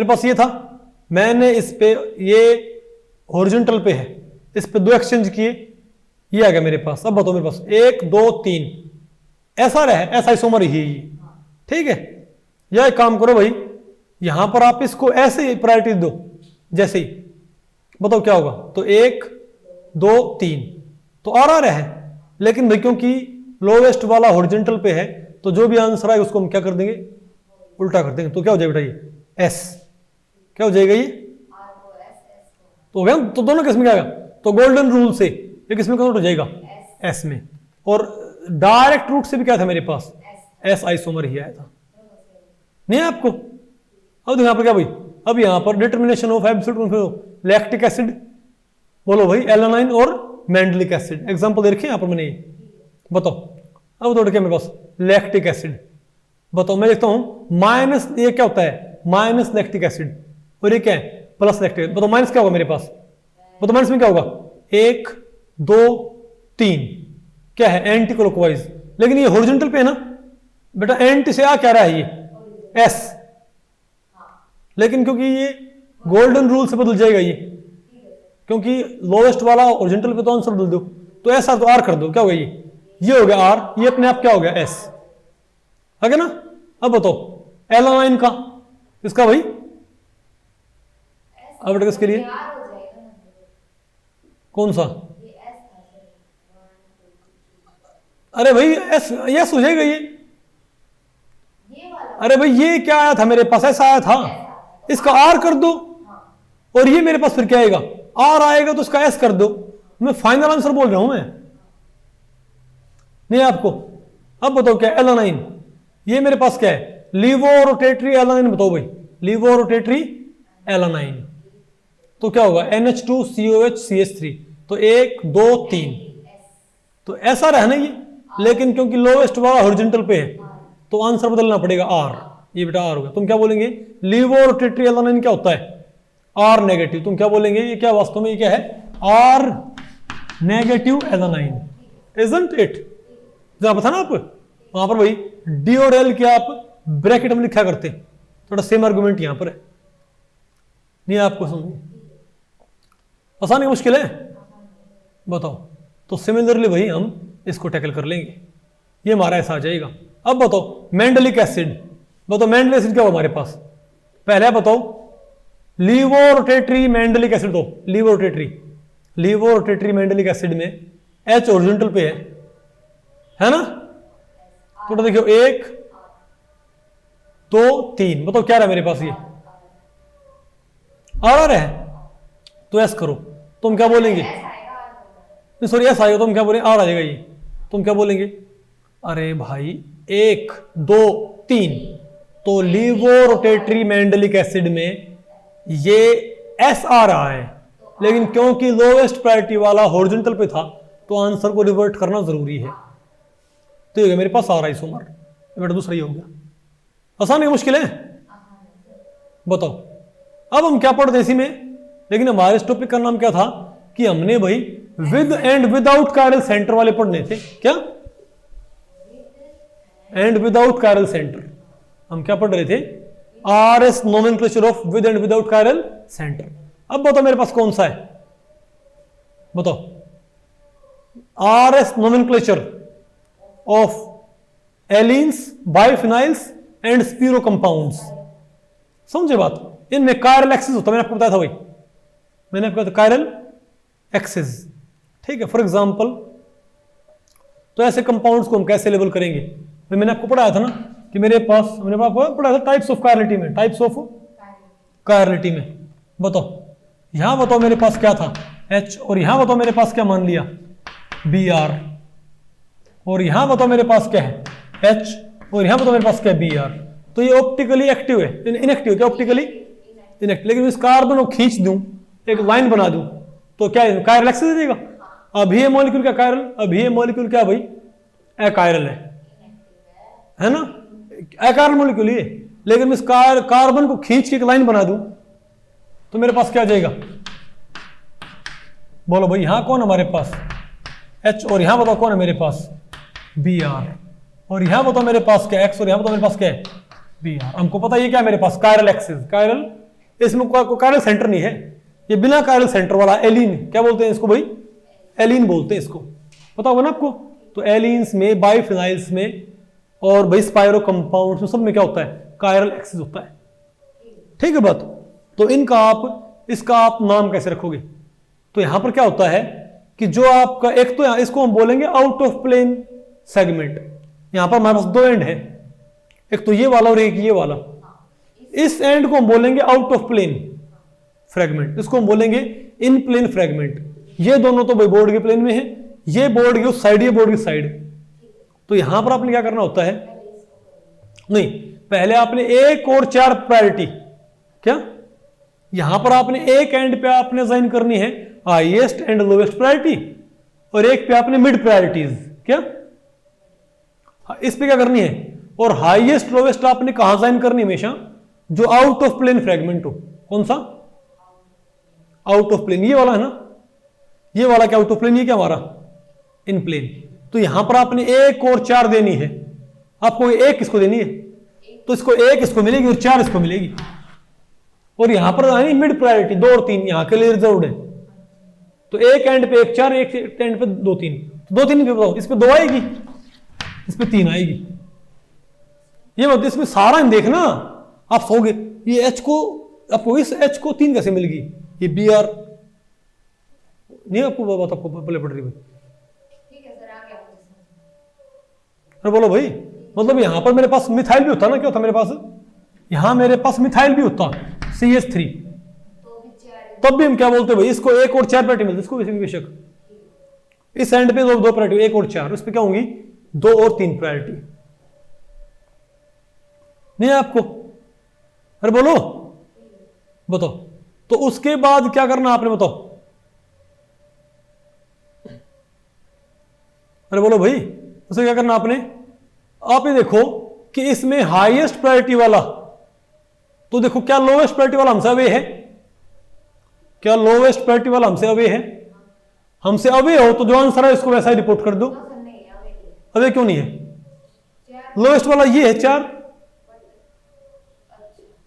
पास ये था, मैंने इस पे ये हॉरिजॉन्टल पे है, इस पे 2 एक्सचेंज किए, ये आ गया मेरे पास, अब बताओ मेरे पास 1 2 3 ऐसा रहा, ऐसा आइसोमर ही है, ठीक है। यह एक काम करो भाई, यहां पर आप इसको ऐसे ही प्रायोरिटी दो, जैसे ही बताओ क्या होगा, तो 1 2 3 तो आ रहा है, लेकिन भाई क्योंकि लोवेस्ट वाला हॉरिजॉन्टल पे है, तो जो भी आंसर आए उसको हम क्या कर देंगे उल्टा कर देंगे, तो क्या हो जाएगा बेटा ये एस, क्या हो जाएगा ये, तो हो गया, तो दोनों किस में क्या आएगा, तो गोल्डन रूल से ये किस में कन्वर्ट हो जाएगा एस में, और डायरेक्ट रूट से भी क्या था मेरे पास एस आइसोमर ही आया था, नहीं आपको। अब यहां पर क्या भाई, अब यहां पर determination of absolute lactic acid, बोलो भाई एलानाइन और मैंडलिक एसिड, एग्जांपल दे रखे हैं यहां पर मैंने, बताओ अब दौड़ के मेरे पास लैक्टिक एसिड, बताओ मैं देखता हूं माइनस, ये क्या होता है माइनस लैक्टिक एसिड, और ये क्या है प्लस लैक्टिक, बताओ माइनस क्या होगा मेरे पास, बताओ माइनस में क्या होगा 1 2 3 क्या है एंटी क्लॉकवाइज, लेकिन ये हॉरिजॉन्टल पे है ना बेटा, एंटी से आ क्या रहा है ये एस, लेकिन क्योंकि ये गोल्डन रूल से बदल जाएगा ये, क्योंकि लोवेस्ट वाला हॉरिजॉन्टल पे तो आंसर बदल दो, तो ऐसा तो आर कर दो, क्या होगा ये हो गया आर, ये अपने आप क्या हो गया एस, आ गया ना। अब बताओ एलानाइन का, इसका भाई अब किसके लिए, कौन सा, अरे भाई एस यस हो जाएगा ये। अरे भाई ये क्या आया था मेरे पास, ऐसा आया था, इसका आर कर दो और ये मेरे पास फिर क्या आएगा, आर आएगा तो उसका एस कर दो। मैं फाइनल आंसर बोल रहा हूं मैं, नहीं आपको। अब बताओ क्या एलानाइन, ये मेरे पास क्या है, लीवो रोटेटरी एलानाइन। बताओ भाई लीवो रोटेटरी एलानाइन तो क्या होगा, NH2COH CH3। तो 1 2 3 तो ऐसा रहना ये, लेकिन क्योंकि लोवेस्ट वाला हॉरिजॉन्टल पे है तो आंसर बदलना पड़ेगा आर। ये बेटा आर होगा। तुम क्या बोलेंगे, लीवो रोटेटरी एलानाइन क्या होता है, आर नेगेटिव। तुम क्या बोलेंगे, ये क्या वास्तव में ये क्या है, R negative alanine, isn't it. जरा पता ना आप वहां पर भाई डी और एल क्या आप ब्रैकेट में लिखा करते, थोड़ा सेम आर्गुमेंट यहां पर है, नहीं आपको समझ आसान है मुश्किल है, बताओ। तो सिमिलरली भाई हम इसको टैकल कर लेंगे, ये हमारा ऐसा आ जाएगा। अब बताओ मेंडेलिक एसिड, बताओ मेंडेलिक एसिड क्या हो हमारे पास, पहले बताओ लीवो रोटेटरी मेंडेलिक एसिड। दो लीवो रोटेटरी मेंडेलिक एसिड में एच ओरिजेंटल पे है ना। थोड़ा देखियो 1 2 3, बताओ क्या रहा मेरे पास, ये आर है तो एस करो। तुम क्या बोलेंगे, सॉरी एस आएगा, तुम क्या बोलेंगे, आर आ जाएगा ये। तुम क्या बोलेंगे, अरे भाई 1 2 3 तो लीवो रोटेटरी मेंडेलिक एसिड में ये एस आ रहा है, लेकिन क्योंकि लोवेस्ट प्रायोरिटी वाला हॉरिजॉन्टल पे था तो आंसर को रिवर्ट करना जरूरी है। तो ये मेरे पास आ रहा है इस उम्र, बेटा दूसरा ही हो गया। आसान है मुश्किल है, बताओ। अब हम क्या पढ़ते इसी में, लेकिन हमारे इस टॉपिक का नाम क्या था कि हमने भाई with and without chiral centre वाले पढ़ने थे। क्या, एंड विदाउट कायरल सेंटर। हम क्या पढ़ रहे थे, RS nomenclature of with and without chiral centre. अब बताओ मेरे पास कौन सा है, बताओ RS nomenclature of allenes, biphenyls and spiro compounds. समझे बात, इनमें कायरल एक्सिस होता है, मैंने आपको बताया था भाई, मैंने आपको बताया कायरल एक्सिस, ठीक है। फॉर एग्जांपल तो ऐसे कंपाउंड्स को हम कैसे लेबल करेंगे, तो मैंने आपको पढ़ाया था ना कि मैंने आपको पढ़ाया था टाइप्स ऑफ कायरलिटी में, टाइप्स ऑफ कायरलिटी में। बताओ यहां बताओ मेरे पास क्या था H, और यहां बताओ मेरे पास क्या मान लिया Br, और यहां बताओ मेरे पास क्या है H, और यहां बताओ मेरे पास क्या है Br। तो ये ऑप्टिकली एक्टिव है, इनएक्टिव क्या, ऑप्टिकली इनएक्टिव। लेकिन इस कार्बन को खींच दूं, एक लाइन बना दूं तो क्या है, कायरल एक्सिस दे देगा। अभी ये मॉलिक्यूल क्या कायरल, अभी ये मॉलिक्यूल क्या भाई अकायरल है ना, अकायरल मॉलिक्यूल ये। लेकिन इस कार्बन को खींच के एक लाइन बना दूं तो मेरे पास क्या आ जाएगा, बोलो भाई यहां कौन हमारे पास H, और यहां बताओ कौन है मेरे पास Br, और यहां बताओ मेरे पास क्या X, और यहां बताओ मेरे पास क्या है Br। हमको पता ये क्या है मेरे पास कायरल एक्सिस, कायरल, इसमें कायरल सेंटर नहीं है, ये बिना कायरल सेंटर वाला एलिन, क्या बोलते हैं इसको भाई, एलिन बोलते हैं इसको, पता होगा ना आपको। तो एलिन्स में, बाइफिनाइल्स में और भाई स्पायरो कंपाउंड्स में सब में क्या होता है, कायरल एक्सिस होता है, ठीक है बात। तो इनका आप, इसका आप नाम कैसे रखोगे, तो यहां पर क्या होता है कि जो आपका एक, तो इसको हम बोलेंगे आउट ऑफ प्लेन सेगमेंट। यहां पर हमारे पास दो एंड है, एक तो ये वाला और एक ये वाला। इस एंड को हम बोलेंगे आउट ऑफ प्लेन फ्रेगमेंट, इसको हम बोलेंगे इन प्लेन फ्रेगमेंट। ये दोनों तो भाई बोर्ड के प्लेन में है, ये बोर्ड की उस साइड, ये बोर्ड की साइड। तो यहां पर आपने क्या करना होता है, नहीं पहले आपने 1 और 4 प्रायोरिटी, क्या यहां पर आपने एक एंड पे आपने असाइन करनी है हाईएस्ट एंड लोवेस्ट प्रायोरिटी, और एक पे आपने मिड प्रायोरिटीज, क्या इस पे क्या करनी है, और हाईएस्ट लोवेस्ट आपने कहां असाइन करनी है हमेशा, जो आउट ऑफ प्लेन फ्रेगमेंट हो। कौन सा आउट ऑफ प्लेन, ये वाला है ना, ये वाला क्या आउट ऑफ प्लेन, ये क्या हमारा इन प्लेन। तो यहां पर आपने 1 और 4 देनी है, आपको 1 किसको देनी है, तो इसको 1 इसको मिलेगी और 4 इसको मिलेगी। और यहां पर मिड प्रायोरिटी 2 और 3 यहां के लिए रिजर्व्ड है। तो एक एंड पे 1 4, एक एंड पे 2 3, तो 2 3 पे बताओ, इस पे 2 आएगी, इस पे 3 आएगी। ये मतलब इसमें सारा देखना, आप सोगे ये H को आपको इस H को 3 कैसे मिल गई? ये Br नहीं आपको बात आपको पहले पड़ रही भाई? ठीक है सर, आ गया मुझे समझ। अरे बोलो भाई, मतलब यहां पर मेरे पास मिथाइल भी होता ना, क्या होता मेरे पास? यहां मेरे पास मिथाइल भी होता CH3, तो भी 4 तब भी हम क्या बोलते भाई, इसको 1 और 4 प्रायोरिटी मिलती, इसको बेशक इस एंड पे दो प्रायोरिटी, 1 और 4, उस पे क्या होंगी 2 और 3 प्रायोरिटी। नहीं है आपको? अरे बोलो बताओ, तो उसके बाद क्या करना आपने बताओ? अरे बोलो भाई, उसे क्या करना आपने? आप ये देखो कि इसमें हाईएस्ट प्रायोरिटी वाला, तो देखो क्या लोवेस्ट प्रायोरिटी वाला हमसे अवे है? क्या लोवेस्ट प्रायोरिटी वाला हमसे अवे है? हमसे अवे हो तो जो आंसर है इसको वैसा ही रिपोर्ट कर दो। सर नहीं है, अवे नहीं। अवे क्यों नहीं है? 4 लोवेस्ट वाला ये है 4।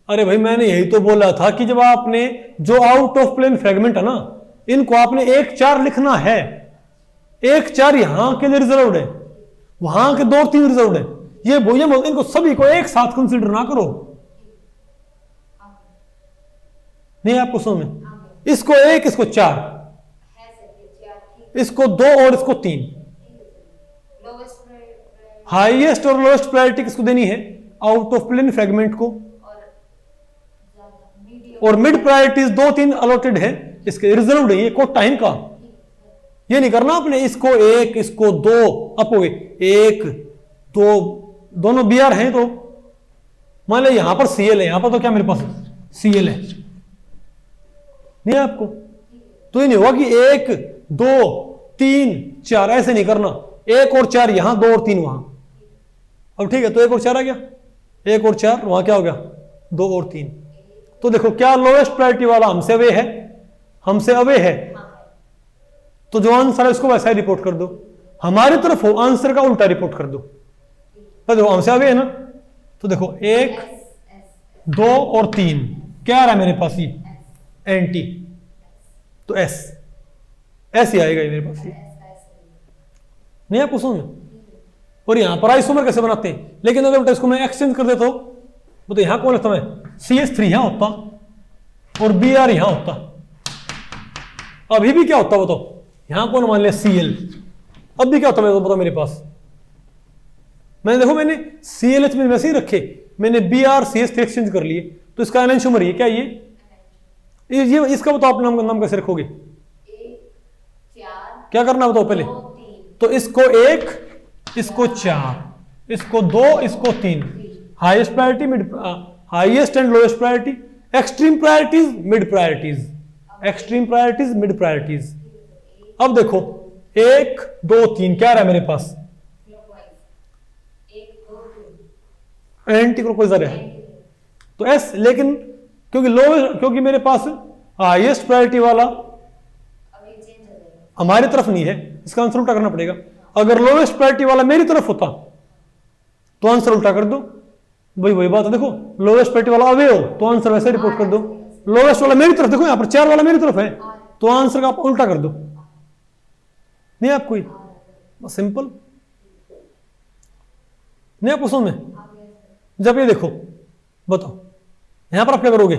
अरे भाई मैंने यही तो बोला था कि जब आपने जो आउट ऑफ प्लेन फ्रेगमेंट है ना, इनको आपने 1 4 लिखना है। 1 4 यहां के लिए रिजर्व्ड है, वहां के 2 3 रिजर्व्ड है। ये इनको सभी को एक साथ कंसीडर ना करो। नहीं आपको समझ में? इसको 1 इसको 4, है सर, ये 4 ठीक इसको 2 और इसको 3। है। लोवेस्ट प्रायोरिटी हाईएस्ट और लोएस्ट प्रायोरिटी किसको देनी है? आउट ऑफ प्लेन फ्रेगमेंट को। और ज्यादा मीडियम और मिड प्रायोरिटीज 2 3 अलॉटेड है, इसके रिजर्व्ड है, ये को टाइम का। ये नहीं करना आपने, इसको 1 इसको 2 अप हो गए 1 2, दोनों Br हैं, तो मान लो यहां पर Cl है, यहां पर तो क्या मेरे पास Cl है। नहीं है आपको? तो ये नहीं होगा कि 1 2 3 4, ऐसे नहीं करना। 1 और 4 यहां, 2 और 3 वहां। अब ठीक है, तो 1 और 4 आ गया, 1 और 4 वहां क्या हो गया 2 और 3। तो देखो क्या लोएस्ट प्रायोरिटी वाला हमसे अवे है, हमसे अवे है, तो जो आंसर है उसको वैसा ही रिपोर्ट कर दो। हमारी तरफ हो आंसर का उल्टा रिपोर्ट कर दो। तो देखो हमसे अवे है ना, तो देखो 1 2 और 3 क्या आ रहा है मेरे पास? ये एंटी, तो एस ही आएगा ये मेरे पास। ये नहीं आपको समझ में? और यहां पर आइसोमर कैसे बनाते हैं? लेकिन अगर बेटा इसको मैं एक्सचेंज कर देता हूं, तो यहां कौन लिखता मैं? CH3 यहां होता और Br यहां होता। अभी भी क्या होता बताओ? यहां कौन मान लिया Cl, अब भी क्या होता मैं बताओ मेरे पास? मैंने देखो मैंने CLH में वैसे ही रखे, मैंने Br CH3 एक्सचेंज कर लिए, तो इसका एनांशियोमर ये क्या? ये इसका बताओ आप नाम कैसे रखोगे? 1 4 क्या करना बताओ पहले? 2 3 तो इसको 1 इसको 4 इसको 2 इसको 3, highest priority mid, highest and lowest priority, extreme priorities mid priorities, extreme priorities mid priorities. अब देखो 1 2 3 क्या रहा है मेरे पास? क्लॉकवाइज 1 2 3 एंटी क्लॉकवाइज आ रहा है, तो एस। लेकिन क्योंकि मेरे पास हाईएस्ट प्रायोरिटी वाला अभी चेंज हो जाएगा। हमारी तरफ नहीं है, इसका आंसर उल्टा करना पड़ेगा। अगर लोएस्ट प्रायोरिटी वाला मेरी तरफ होता तो आंसर उल्टा कर दो। वही बात है, देखो लोएस्ट प्रायोरिटी वाला अवे हो तो आंसर वैसे रिपोर्ट कर दो। लोएस्ट वाला मेरी तरफ, देखो यहां पर 4 वाला मेरी तरफ है, तो आंसर का आप उल्टा कर दो। नहीं आपको ही बस सिंपल? नहीं आपको समझ में? जब ये देखो बताओ यहां पर आप क्या करोगे?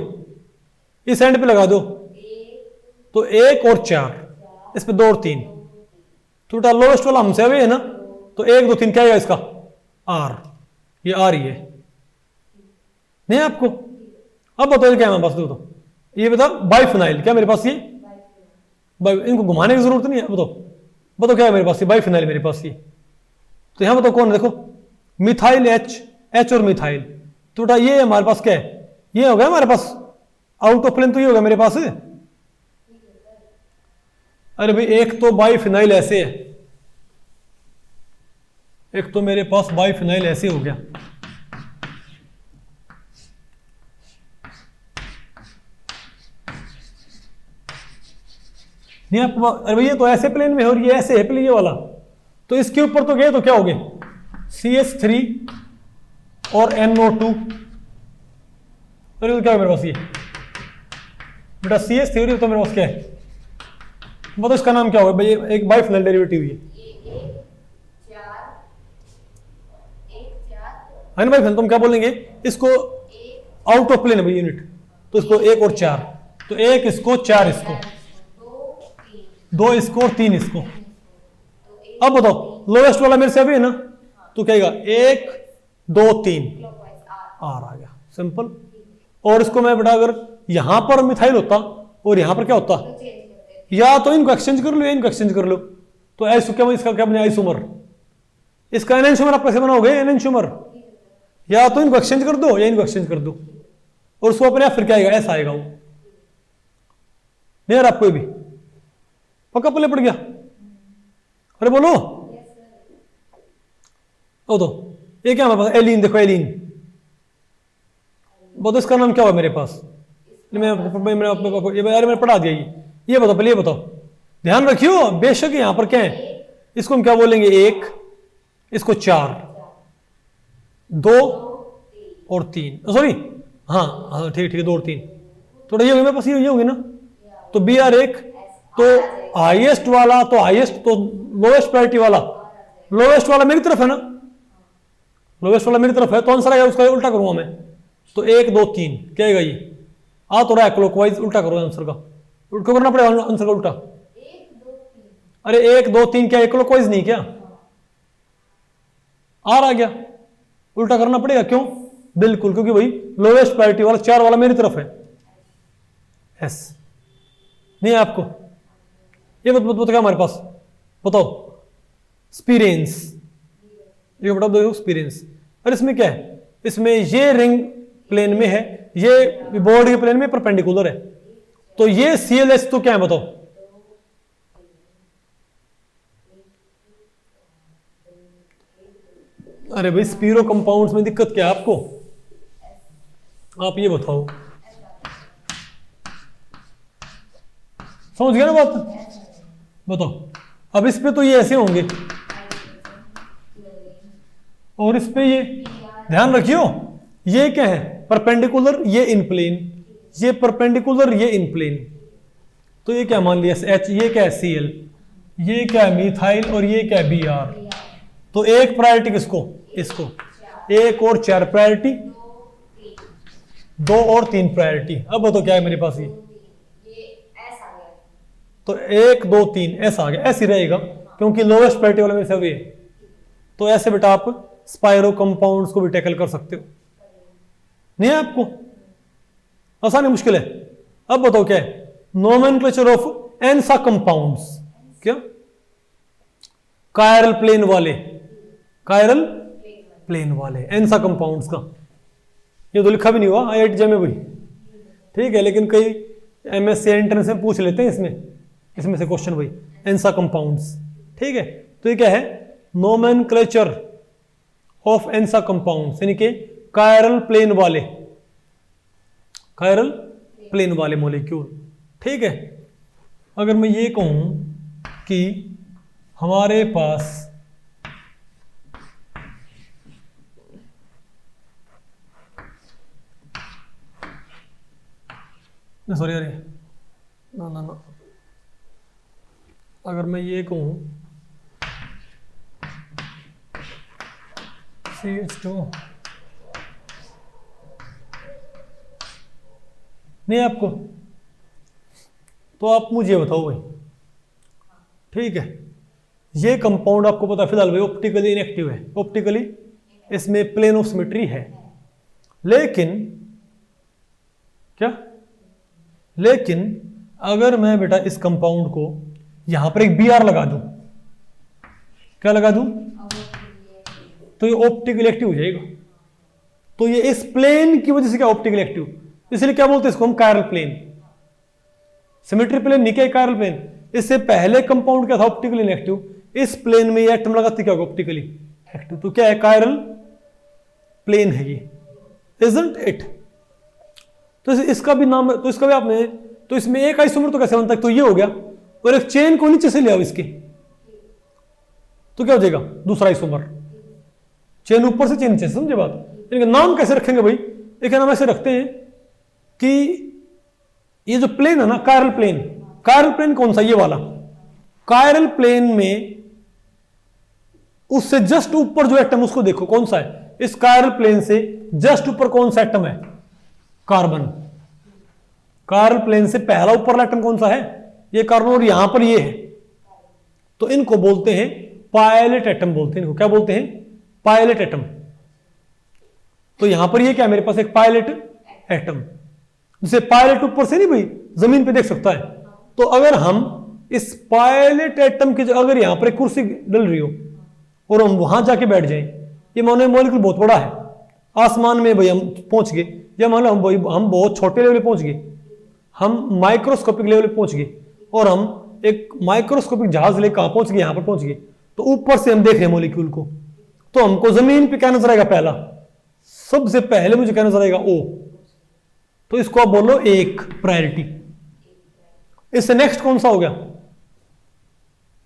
इस एंड पे लगा दो, तो 1 और 4 इस पे 2 और 3, तो बेटा लोएस्ट वाला हमसे अवे है ना, तो 1 2 3 क्या है इसका? R, ये R ही है। नहीं आपको? अब बताओ क्या है मेरे पास? तो ये बता बाइफिनाइल, क्या मेरे पास ये? इनको घुमाने की जरूरत नहीं है। बताओ क्या है मेरे पास? ये बाइफिनाइल मेरे पास ये। तो यहां बताओ कौन है? देखो मिथाइल H और मिथाइल, तो बेटा ये हमारे पास क्या है? ये हो गया हमारे पास आउट ऑफ प्लेन, तो ये होगा मेरे पास। अरे भाई एक तो बाइफिनाइल ऐसे है, एक तो मेरे पास बाइफिनाइल ऐसे हो गया। नहीं आपको? अरे भैया तो ऐसे प्लेन में है और ये ऐसे है प्लेन ये वाला, तो इसके ऊपर तो गए तो क्या हो गए? CH3 और NO2। अरे तो क्या है मेरे पास? ये बेटा CH3 तो मेरे पास क्या है बताओ? इसका नाम क्या होगा भाई? एक बाइफिनाइल डेरिवेटिव है है ना भाई? तुम क्या बोलेंगे इसको? आउट ऑफ प्लेन है भाई यूनिट, तो इसको 1 और 4, तो 1 इसको 4 इसको, 2 इसको और 3 इसको। अब बताओ लोएस्ट वाला मेरे से अभी है ना, तो कहेगा 1 2 3 आर आ गया, सिंपल। और इसको मैं बेटा अगर यहां पर मिथाइल होता और यहां पर क्या होता, या तो इनको एक्सचेंज कर लो या इनको एक्सचेंज कर लो, तो ऐसा क्या इसका क्या बने आइसोमर, इसका एनेंशियोमर आप कैसे बनाओगे एनेंशियोमर, या तो इनको एक्सचेंज कर दो या इनको एक्सचेंज कर दो, और उसको अपने आप फिर क्या आएगा ऐसा आएगा वो। नहीं यार आपको भी पक्का पल्ले पड़ गया, अरे बोलो। ओ तो ये क्या हमारे पास एलिन, देखो एलिन, बताओ इसका नाम क्या हुआ मेरे पास, मैंने पढ़ा दिया ये बताओ पहले, ये बताओ, ध्यान रखियो बेशक यहां पर क्या है, इसको हम क्या बोलेंगे 1, इसको 4, 2 और 3, सॉरी हाँ ठीक ठीक 2 और 3, तो ये होगी मेरे पास, ये होगी ना, तो BR1 तो हाईएस्ट वाला, तो हाईएस्ट तो लोएस्ट प्रायोरिटी वाला, लोएस्ट वाला मेरी तरफ है ना, लोएस्ट वाला मेरी तरफ है, तो आंसर आएगा उसका उल्टा करूंगा मैं, तो 1 2 3 क्या आएगा ये, आ तो रहा है क्लॉकवाइज, उल्टा करो आंसर का, उल्टा करना पड़ेगा आंसर का उल्टा। अरे 1 2 3 क्या क्लॉकवाइज नहीं क्या, आर आ गया, उल्टा करना पड़ेगा, क्यों, बिल्कुल क्योंकि भाई लोएस्ट प्रायोरिटी वाला 4 वाला मेरी तरफ है, एस नहीं है आपको, ये बताओ क्या हमारे पास, बताओ स्पीरेंस, ये बताओ दो स्पीरेंस, और इसमें क्या है, इसमें ये रिंग प्लेन में है, ये बोर्ड के प्लेन में परपेंडिकुलर है, तो ये CLS तो क्या है बताओ, अरे भाई स्पीरो कंपाउंड्स में दिक्कत क्या है आपको, आप ये बताओ, समझ गया ना बात, बताओ। अब इस पे तो ये ऐसे होंगे और इस पे ये, ध्यान रखियो ये क्या है परपेंडिकुलर, ये इन प्लेन, ये परपेंडिकुलर, ये इन प्लेन, तो ये क्या मान लिया H, ये क्या है Cl, ये क्या है मिथाइल और ये क्या है Br, तो 1 प्रायोरिटी किसको, इसको, 1 और 4 प्रायोरिटी, 2 और 3 प्रायोरिटी। अब बताओ क्या है मेरे पास ये तो 1 2 3 ऐसा आ गया, ऐसे रहेगा क्योंकि लोएस्ट प्रायोरिटी वाला में से है, तो ऐसे बेटा आप स्पाइरो कंपाउंड्स को भी टैकल कर सकते हो, नहीं है आपको, आसान है मुश्किल है। अब बताओ क्या है नोमेनक्लेचर ऑफ एनसा कंपाउंड्स, क्या कायरल प्लेन वाले, कायरल प्लेन वाले एनसा कंपाउंड्स का, ये तो लिखा भी नहीं हुआ IIT में भाई, ठीक है, लेकिन कई MSc एंट्रेंस में पूछ लेते हैं इसमें से क्वेश्चन भाई, एनसा कंपाउंड्स, ठीक है। तो ये क्या है नोमेनक्लेचर ऑफ एनसा कंपाउंड्स, यानी कि कायरल प्लेन वाले, कायरल प्लेन वाले मॉलिक्यूल, ठीक है। अगर मैं ये कहूं कि हमारे पास सॉरी अरे ना, अगर मैं ये कहूं CH2 नहीं आपको, तो आप मुझे बताओ भाई, ठीक है। ये कंपाउंड आपको पता फिलहाल भाई ऑप्टिकली इनएक्टिव है, ऑप्टिकली इसमें प्लेन ऑफ सिमेट्री है, लेकिन क्या, लेकिन अगर मैं बेटा इस कंपाउंड को यहां पर एक Br लगा दूं, क्या लगा दूं, तो ये ऑप्टिकली एक्टिव हो जाएगा, तो ये इस प्लेन की वजह से क्या ऑप्टिकली एक्टिव, इसलिए क्या बोलते हैं इसको हम कायरल प्लेन, सिमेट्री प्लेन नहीं क्या कायरल प्लेन। इससे पहले कंपाउंड क्या था ऑप्टिकली इनएक्टिव, इस प्लेन में ये एटम लगाती क्या होगा ऑप्टिकली एक्टिव, तो क्या है कायरल प्लेन है ये, इजंट इट। तो इसका भी नाम, तो इसका भी आपने, तो इसमें एक आइसोमर तो कैसे बनता है, तो ये हो गया, और एक चेन को नीचे से ले आओ इसके, तो क्या हो जाएगा दूसरा आइसोमर, चेन ऊपर से चेन नीचे से, समझे बात। इनका नाम कैसे रखेंगे भाई, एक नाम ऐसे रखते हैं कि ये जो प्लेन है ना कायरल प्लेन, कायरल प्लेन कौन सा, ये वाला कायरल प्लेन में उससे जस्ट ऊपर जो एटम उसको देखो कौन सा है, इस कायरल प्लेन से जस्ट ऊपर कौन सा एटम है, कार्बन, कार्बन प्लेन से पहला ऊपर वाला एटम कौन सा है? ये कार्बन, और यहां पर ये है, तो इनको बोलते हैं पायलट एटम बोलते हैं। इनको क्या बोलते हैं? Pilot atom. तो यहां पर ये क्या है? मेरे पास एक पायलट एटम, जिसे पायलट ऊपर से नहीं भाई जमीन पे देख सकता है। तो अगर हम इस पायलट एटम की अगर यहां पर एक कुर्सी डल रही हो और हम वहां जाके बैठ जाएं, ये मानो मॉलिक्यूल बहुत बड़ा है, आसमान में भाई हम पहुंच गए, या मान लो हम बहुत छोटे लेवल पे पहुंच गए, हम माइक्रोस्कोपिक लेवल पे पहुंच गए, और हम एक माइक्रोस्कोपिक जहाज लेकर कहां पहुंच गए? यहां पर पहुंच गए। तो ऊपर से हम देख रहे हैं मॉलिक्यूल को, तो हमको जमीन पे क्या नजर आएगा? पहला, सबसे पहले मुझे क्या नजर आएगा? ओ। तो इसको आप बोलो एक प्रायोरिटी। इससे नेक्स्ट कौन सा हो गया?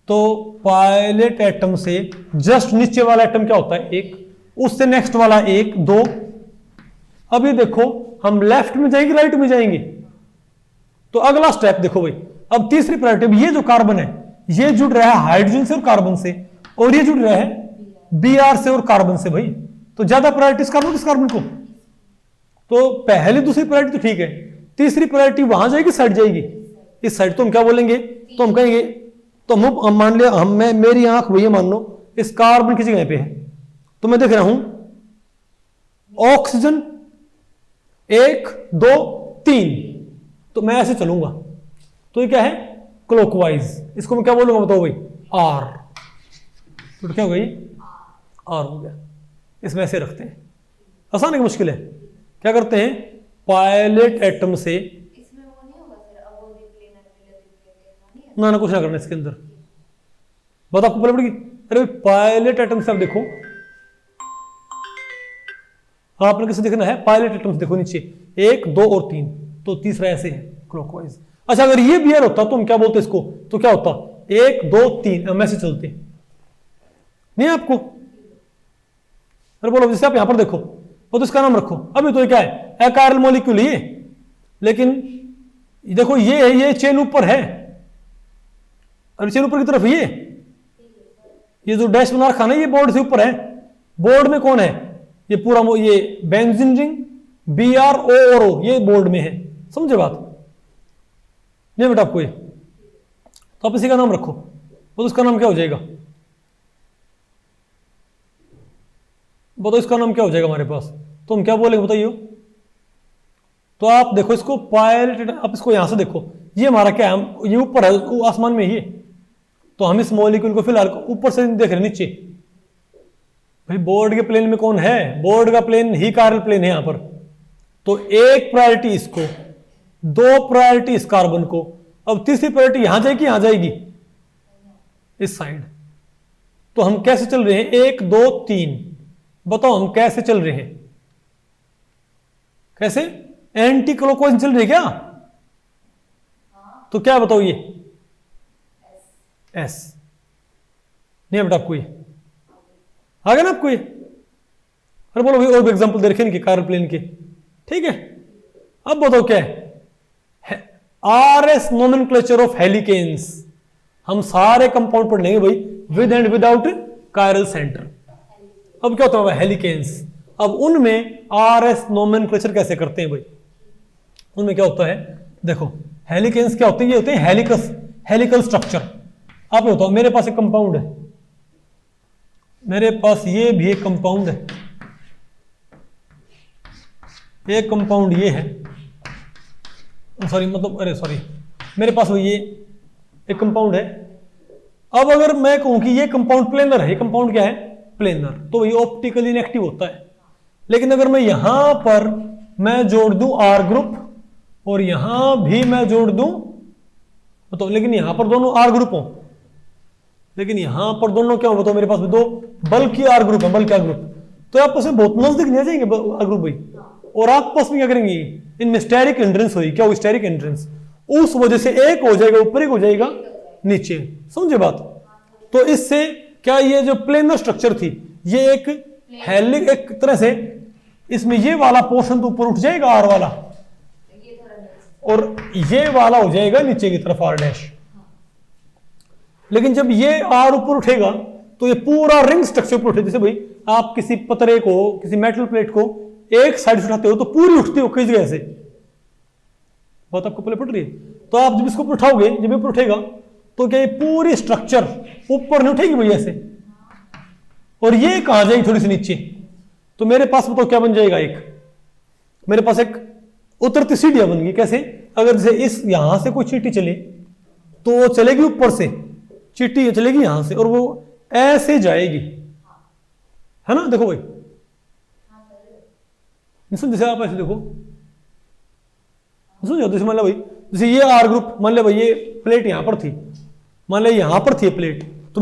तो पायलट एटम से जस्ट नीचे वाला एटम क्या होता है? एक। उससे नेक्स्ट वाला एक, दो। अभी देखो हम लेफ्ट में जाएंगे राइट में जाएंगे? तो अगला स्टेप देखो भाई, अब तीसरी प्रायोरिटी, ये जो कार्बन है ये जुड़ रहा है हाइड्रोजन से और कार्बन से, और ये जुड़ रहा है Br से और कार्बन से भाई। तो ज्यादा प्रायोरिटी किस कार्बन को? तो पहली दूसरी प्रायोरिटी तो ठीक है, तीसरी प्रायोरिटी वहां जाएगी, साइड जाएगी, इस साइड। तो हम क्या बोलेंगे? तो हम कहेंगे, तो हम मान लिया, मेरी आंख भैया मान लो इस कार्बन की जगह पे है, तो मैं देख रहा हूं ऑक्सीजन 1 2 3, तो मैं ऐसे चलूंगा, तो ये क्या है? क्लॉकवाइज। इसको मैं क्या बोलूंगा बताओ भाई? आर। तो क्या हो गई? आर हो गया। इसमें ऐसे रखते हैं, आसान है कि मुश्किल है? क्या करते हैं? पायलट एटम से, इसमें वो नहीं होगा सर, अबोधिक प्लेन रिलेटिव प्लेन, ना कुछ ना करना इसके अंदर, बात आपको पता पड़ेगी। अरे पायलट एटम से आप देखो, आपने किसे देखना है? पायलट एटम्स देखो नीचे, 1 2 और 3, तो तीसरा ऐसे है क्लॉकवाइज। अच्छा, अगर ये बियर होता तो हम क्या बोलते इसको? तो क्या होता? 1 2 3, हम ऐसे चलते नहीं आपको? अरे बोलो, जैसे आप यहां पर देखो, तो इसका नाम रखो। अभी तो ये क्या है? अकार्बन मॉलिक्यूल ये, लेकिन देखो ये है, ये चेन ऊपर है, और चेन ऊपर की तरफ ये जो डैश बना रखा ना, ये बोर्ड से ऊपर है। बोर्ड में कौन है? ये पूरा ये बेंजीन रिंग Br O और O, ये बोर्ड में है। समझे बात? नहीं बेटा आपको ये, तो आप इसी का नाम रखो। तो इसका नाम क्या हो जाएगा? बताओ इसका नाम क्या हो जाएगा हमारे पास? तो हम क्या बोलेंगे बताइए? तो आप देखो इसको पायलट, आप इसको यहां से देखो, ये हमारा क्या है? ये ऊपर है आसमान में ये, तो हम इस मॉलिक्यूल को फिलहाल ऊपर से देख रहे हैं नीचे। भाई बोर्ड के प्लेन में कौन है? बोर्ड का प्लेन ही कार्बन प्लेन है यहां पर। तो एक प्रायोरिटी इसको, 2 प्रायोरिटी इस कार्बन को, अब तीसरी प्रायोरिटी यहां जाएगी, यहां जाएगी इस साइड। तो हम कैसे चल रहे हैं? 1 2 3, बताओ हम कैसे चल रहे हैं? कैसे? एंटी क्लॉकवाइज चल रही है क्या? तो क्या बताओ ये? एस। नहीं बेटा आपको ये आ गया ना आपको ये? अरे बोलो भाई, और भी एग्जांपल दे रखे इनके कार्बन प्लेन के, ठीक है? अब बताओ क्या है? RS nomenclature of helicenes. हम सारे कंपाउंड पढ़ लेंगे भाई, with and without chiral centre. अब क्या होता है हेलिकेन्स? अब उनमें RS नोमेनक्लेचर कैसे करते हैं भाई? उनमें क्या होता है? देखो हेलिकेन्स क्या होते हैं? ये होते हैं हेलिकल स्ट्रक्चर। आप बताओ, मेरे पास एक कंपाउंड है, मेरे पास ये भी एक कंपाउंड है, एक कंपाउंड ये है, सॉरी मतलब अरे सॉरी, मेरे पास वो ये एक कंपाउंड है। अब अगर मैं कहूं कि ये कंपाउंड प्लेनर है, ये कंपाउंड क्या है? प्लेनर, तो ये ऑप्टिकली इनएक्टिव होता है। लेकिन अगर मैं यहां पर मैं जोड़ दूं R ग्रुप, और यहां भी मैं जोड़ दूं, तो लेकिन यहां पर दोनों R ग्रुप हो, लेकिन यहां पर दोनों क्या हो? बताओ मेरे पास भी 2 बल्कि R ग्रुप है, बल्कि R ग्रुप, तो आपस में बहुत नजदीक नहीं आ जाएंगे R ग्रुप भाई। और आपस में क्या करेंगे? इनमें स्टेरिक एंट्रेंस होगी। क्या होगी? Steric hindrance. उस वजह से एक हो जाएगा ऊपर, एक हो जाएगा नीचे। समझे बात? तो इससे क्या, ये जो प्लेनर स्ट्रक्चर थी, ये एक हेलिक, एक तरह से इसमें ये वाला पोर्शन तो ऊपर उठ जाएगा R वाला, और ये वाला हो जाएगा नीचे की तरफ R डैश। लेकिन जब ये R ऊपर उठेगा तो ये पूरा रिंग स्ट्रक्चर ऊपर उठेगा। जैसे भाई आप किसी पतरे को, किसी मेटल प्लेट को एक साइड से उठाते हो तो पूरी उठती हो किस जगह से? बात आपको पहले पड़ रही है? तो आप जब इसको ऊपर उठाओगे, जब ऊपर उठेगा तो क्या ये पूरी स्ट्रक्चर ऊपर नहीं उठेगी भैया ऐसे, और ये कहां जाएगी थोड़ी सी नीचे, तो मेरे पास बताओ क्या बन जाएगा? एक मेरे पास एक उतरती सीढ़ियां बन गई। कैसे? अगर जैसे इस यहां से कोई चींटी चले तो वो चलेगी ऊपर से, चींटी चलेगी यहां से और वो ऐसे जाएगी, है ना? देखो भाई, जैसे आप ऐसे देखो, समझो, जैसे मान लो भाई, जैसे ये आर ग्रुप, मान लो भाई ये प्लेट यहां पर थी, मान लो यहां पर थी प्लेट, तो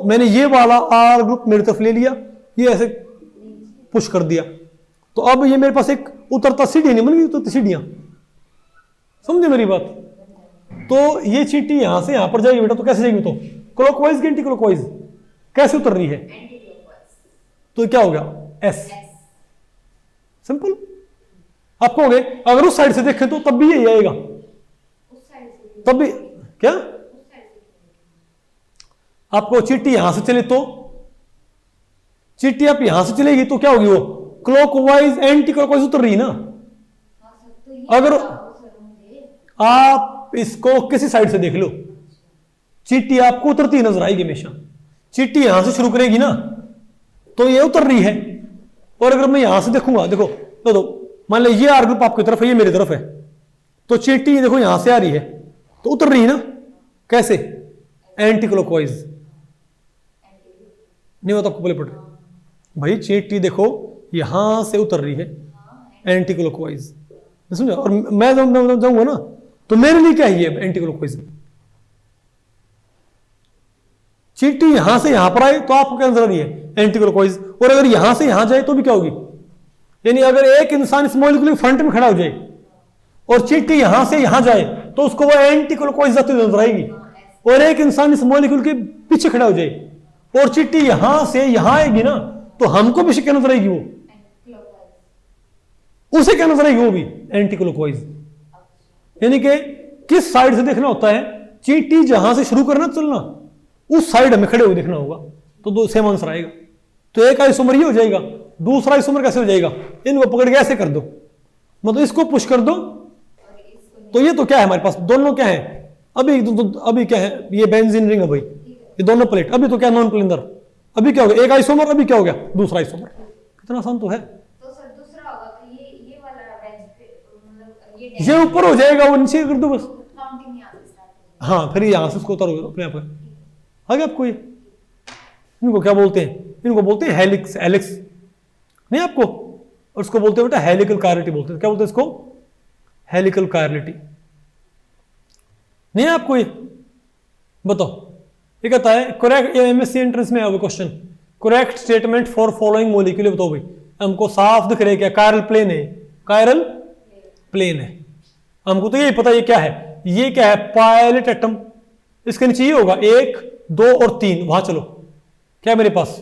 मैंने ये वाला आर ग्रुप मेरी तरफ ले लिया, ये ऐसे पुश कर दिया, तो अब ये मेरे पास एक उतरता सीढ़ी नहीं बन गई, उतरती सीढ़ियां, समझे मेरी बात? तो ये चींटी यहां से यहां पर जाएगी बेटा, तो कैसे जाएगी? तो क्लॉकवाइज की एंटी क्लॉकवाइज कैसे उतर रही है? तो क्या हो गया? एस। सिंपल। आपको हो गए, अगर उस साइड से देखें तो तब भी यही आएगा, तब भी क्या? आपको चींटी यहां से चले तो चींटी आप यहां से चलेगी तो क्या होगी? वो क्लॉकवाइज एंटी क्लॉकवाइज उतर रही ना। अगर आप इसको किसी साइड से देख लो, चींटी आपको उतरती नजर आएगी हमेशा। चींटी यहां से शुरू करेगी ना तो ये उतर रही है, और अगर मैं यहां से देखूंगा, देखो तो मान लो ये आर ग्रुप आपकी तरफ है, ये मेरी तरफ है, तो चींटी देखो यहां से आ रही है तो उतर रही है ना। कैसे? Anti clockwise. नहीं होता आपको पहले पड़ रही भाई, चींटी देखो यहां से उतर रही है एंटी क्लॉकवाइज, समझो? और मैं जाऊंगा ना तो मेरे लिए क्या है ये एंटी क्लॉकवाइज? चींटी यहां से यहां पर आए तो आपको क्या नजर आ रही है? Anti clockwise. और अगर यहां से यहां जाए तो भी क्या होगी? यानी अगर एक इंसान इस मॉलिक्यूल के फ्रंट में खड़ा हो जाए और चींटी यहां से यहां जाए तो उसको वो एंटी क्लॉकवाइज जाती हुई नजर आएगी, और एक इंसान इस मॉलिक्यूल के पीछे खड़ा हो जाए और चींटी यहां से यहां आएगी ना तो हमको पीछे क्या नजर आएगी? वो उसे क्या नजर आएगी? वो भी एंटी क्लॉकवाइज। यानी कि किस साइड से देखना होता है? चींटी जहां से शुरू करना चलना, उस साइड हमें खड़े हुए देखना होगा, तो दो सेम आंसर आएगा। तो एक आइसोमर ये हो जाएगा, दूसरा आइसोमर कैसे हो जाएगा? इनको पकड़ के ऐसे कर दो, मतलब इसको पुश कर दो, तो ये तो क्या है हमारे पास? दोनों क्या है अभी क्या है? ये बेंजीन रिंग है भाई, ये दोनों प्लेट। अभी तो क्या नॉन प्लेनर, अभी क्या हो गया? एक आइसोमर, अभी क्या हो गया? दूसरा आइसोमर। कितना आसान तो है। तो सर दूसरा होगा तो ये वाला बेंच पे मतलब ये ऊपर हो जाएगा, वो नीचे कर दो बस। काउंटिंग यहां से स्टार्ट हो हाँ, फिर यहां से उसको उतारो अपने आप। आगे आपको ये इनको क्या बोलते हैं? इनको बोलते हैं हेलिक्स, हेलिक्स नहीं आपको, और उसको बोलते हैं बेटा हेलिकल कायरलिटी बोलते हैं। क्या बोलते हैं इसको? Helical chirality. नहीं है आपको ये? बताओ। ये कहता है करेक्ट, एमएससी एंट्रेंस में आया question, correct statement for following molecule. बताओ भाई, हमको साफ दिख रहा है क्या? कायरल प्लेन है, कायरल प्लेन है, हमको तो यही पता ये क्या है? ये क्या है? Pilot atom. इसके नीचे ये होगा 1, 2 और 3, वहां चलो क्या है मेरे पास?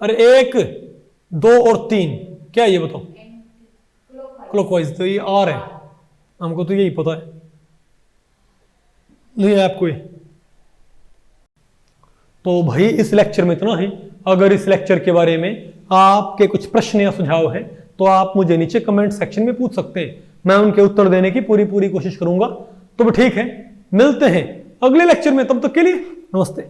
अरे 1, 2 और 3 क्या है ये बताओ? क्लॉकवाइज। तो ये आर है, हमको तो यही पता है, नहीं है आपको ये? तो भाई इस लेक्चर में इतना ही। अगर इस लेक्चर के बारे में आपके कुछ प्रश्न या सुझाव है तो आप मुझे नीचे कमेंट सेक्शन में पूछ सकते हैं, मैं उनके उत्तर देने की पूरी कोशिश करूंगा। तो ठीक है, मिलते हैं अगले लेक्चर में, तब तक के लिए नमस्ते।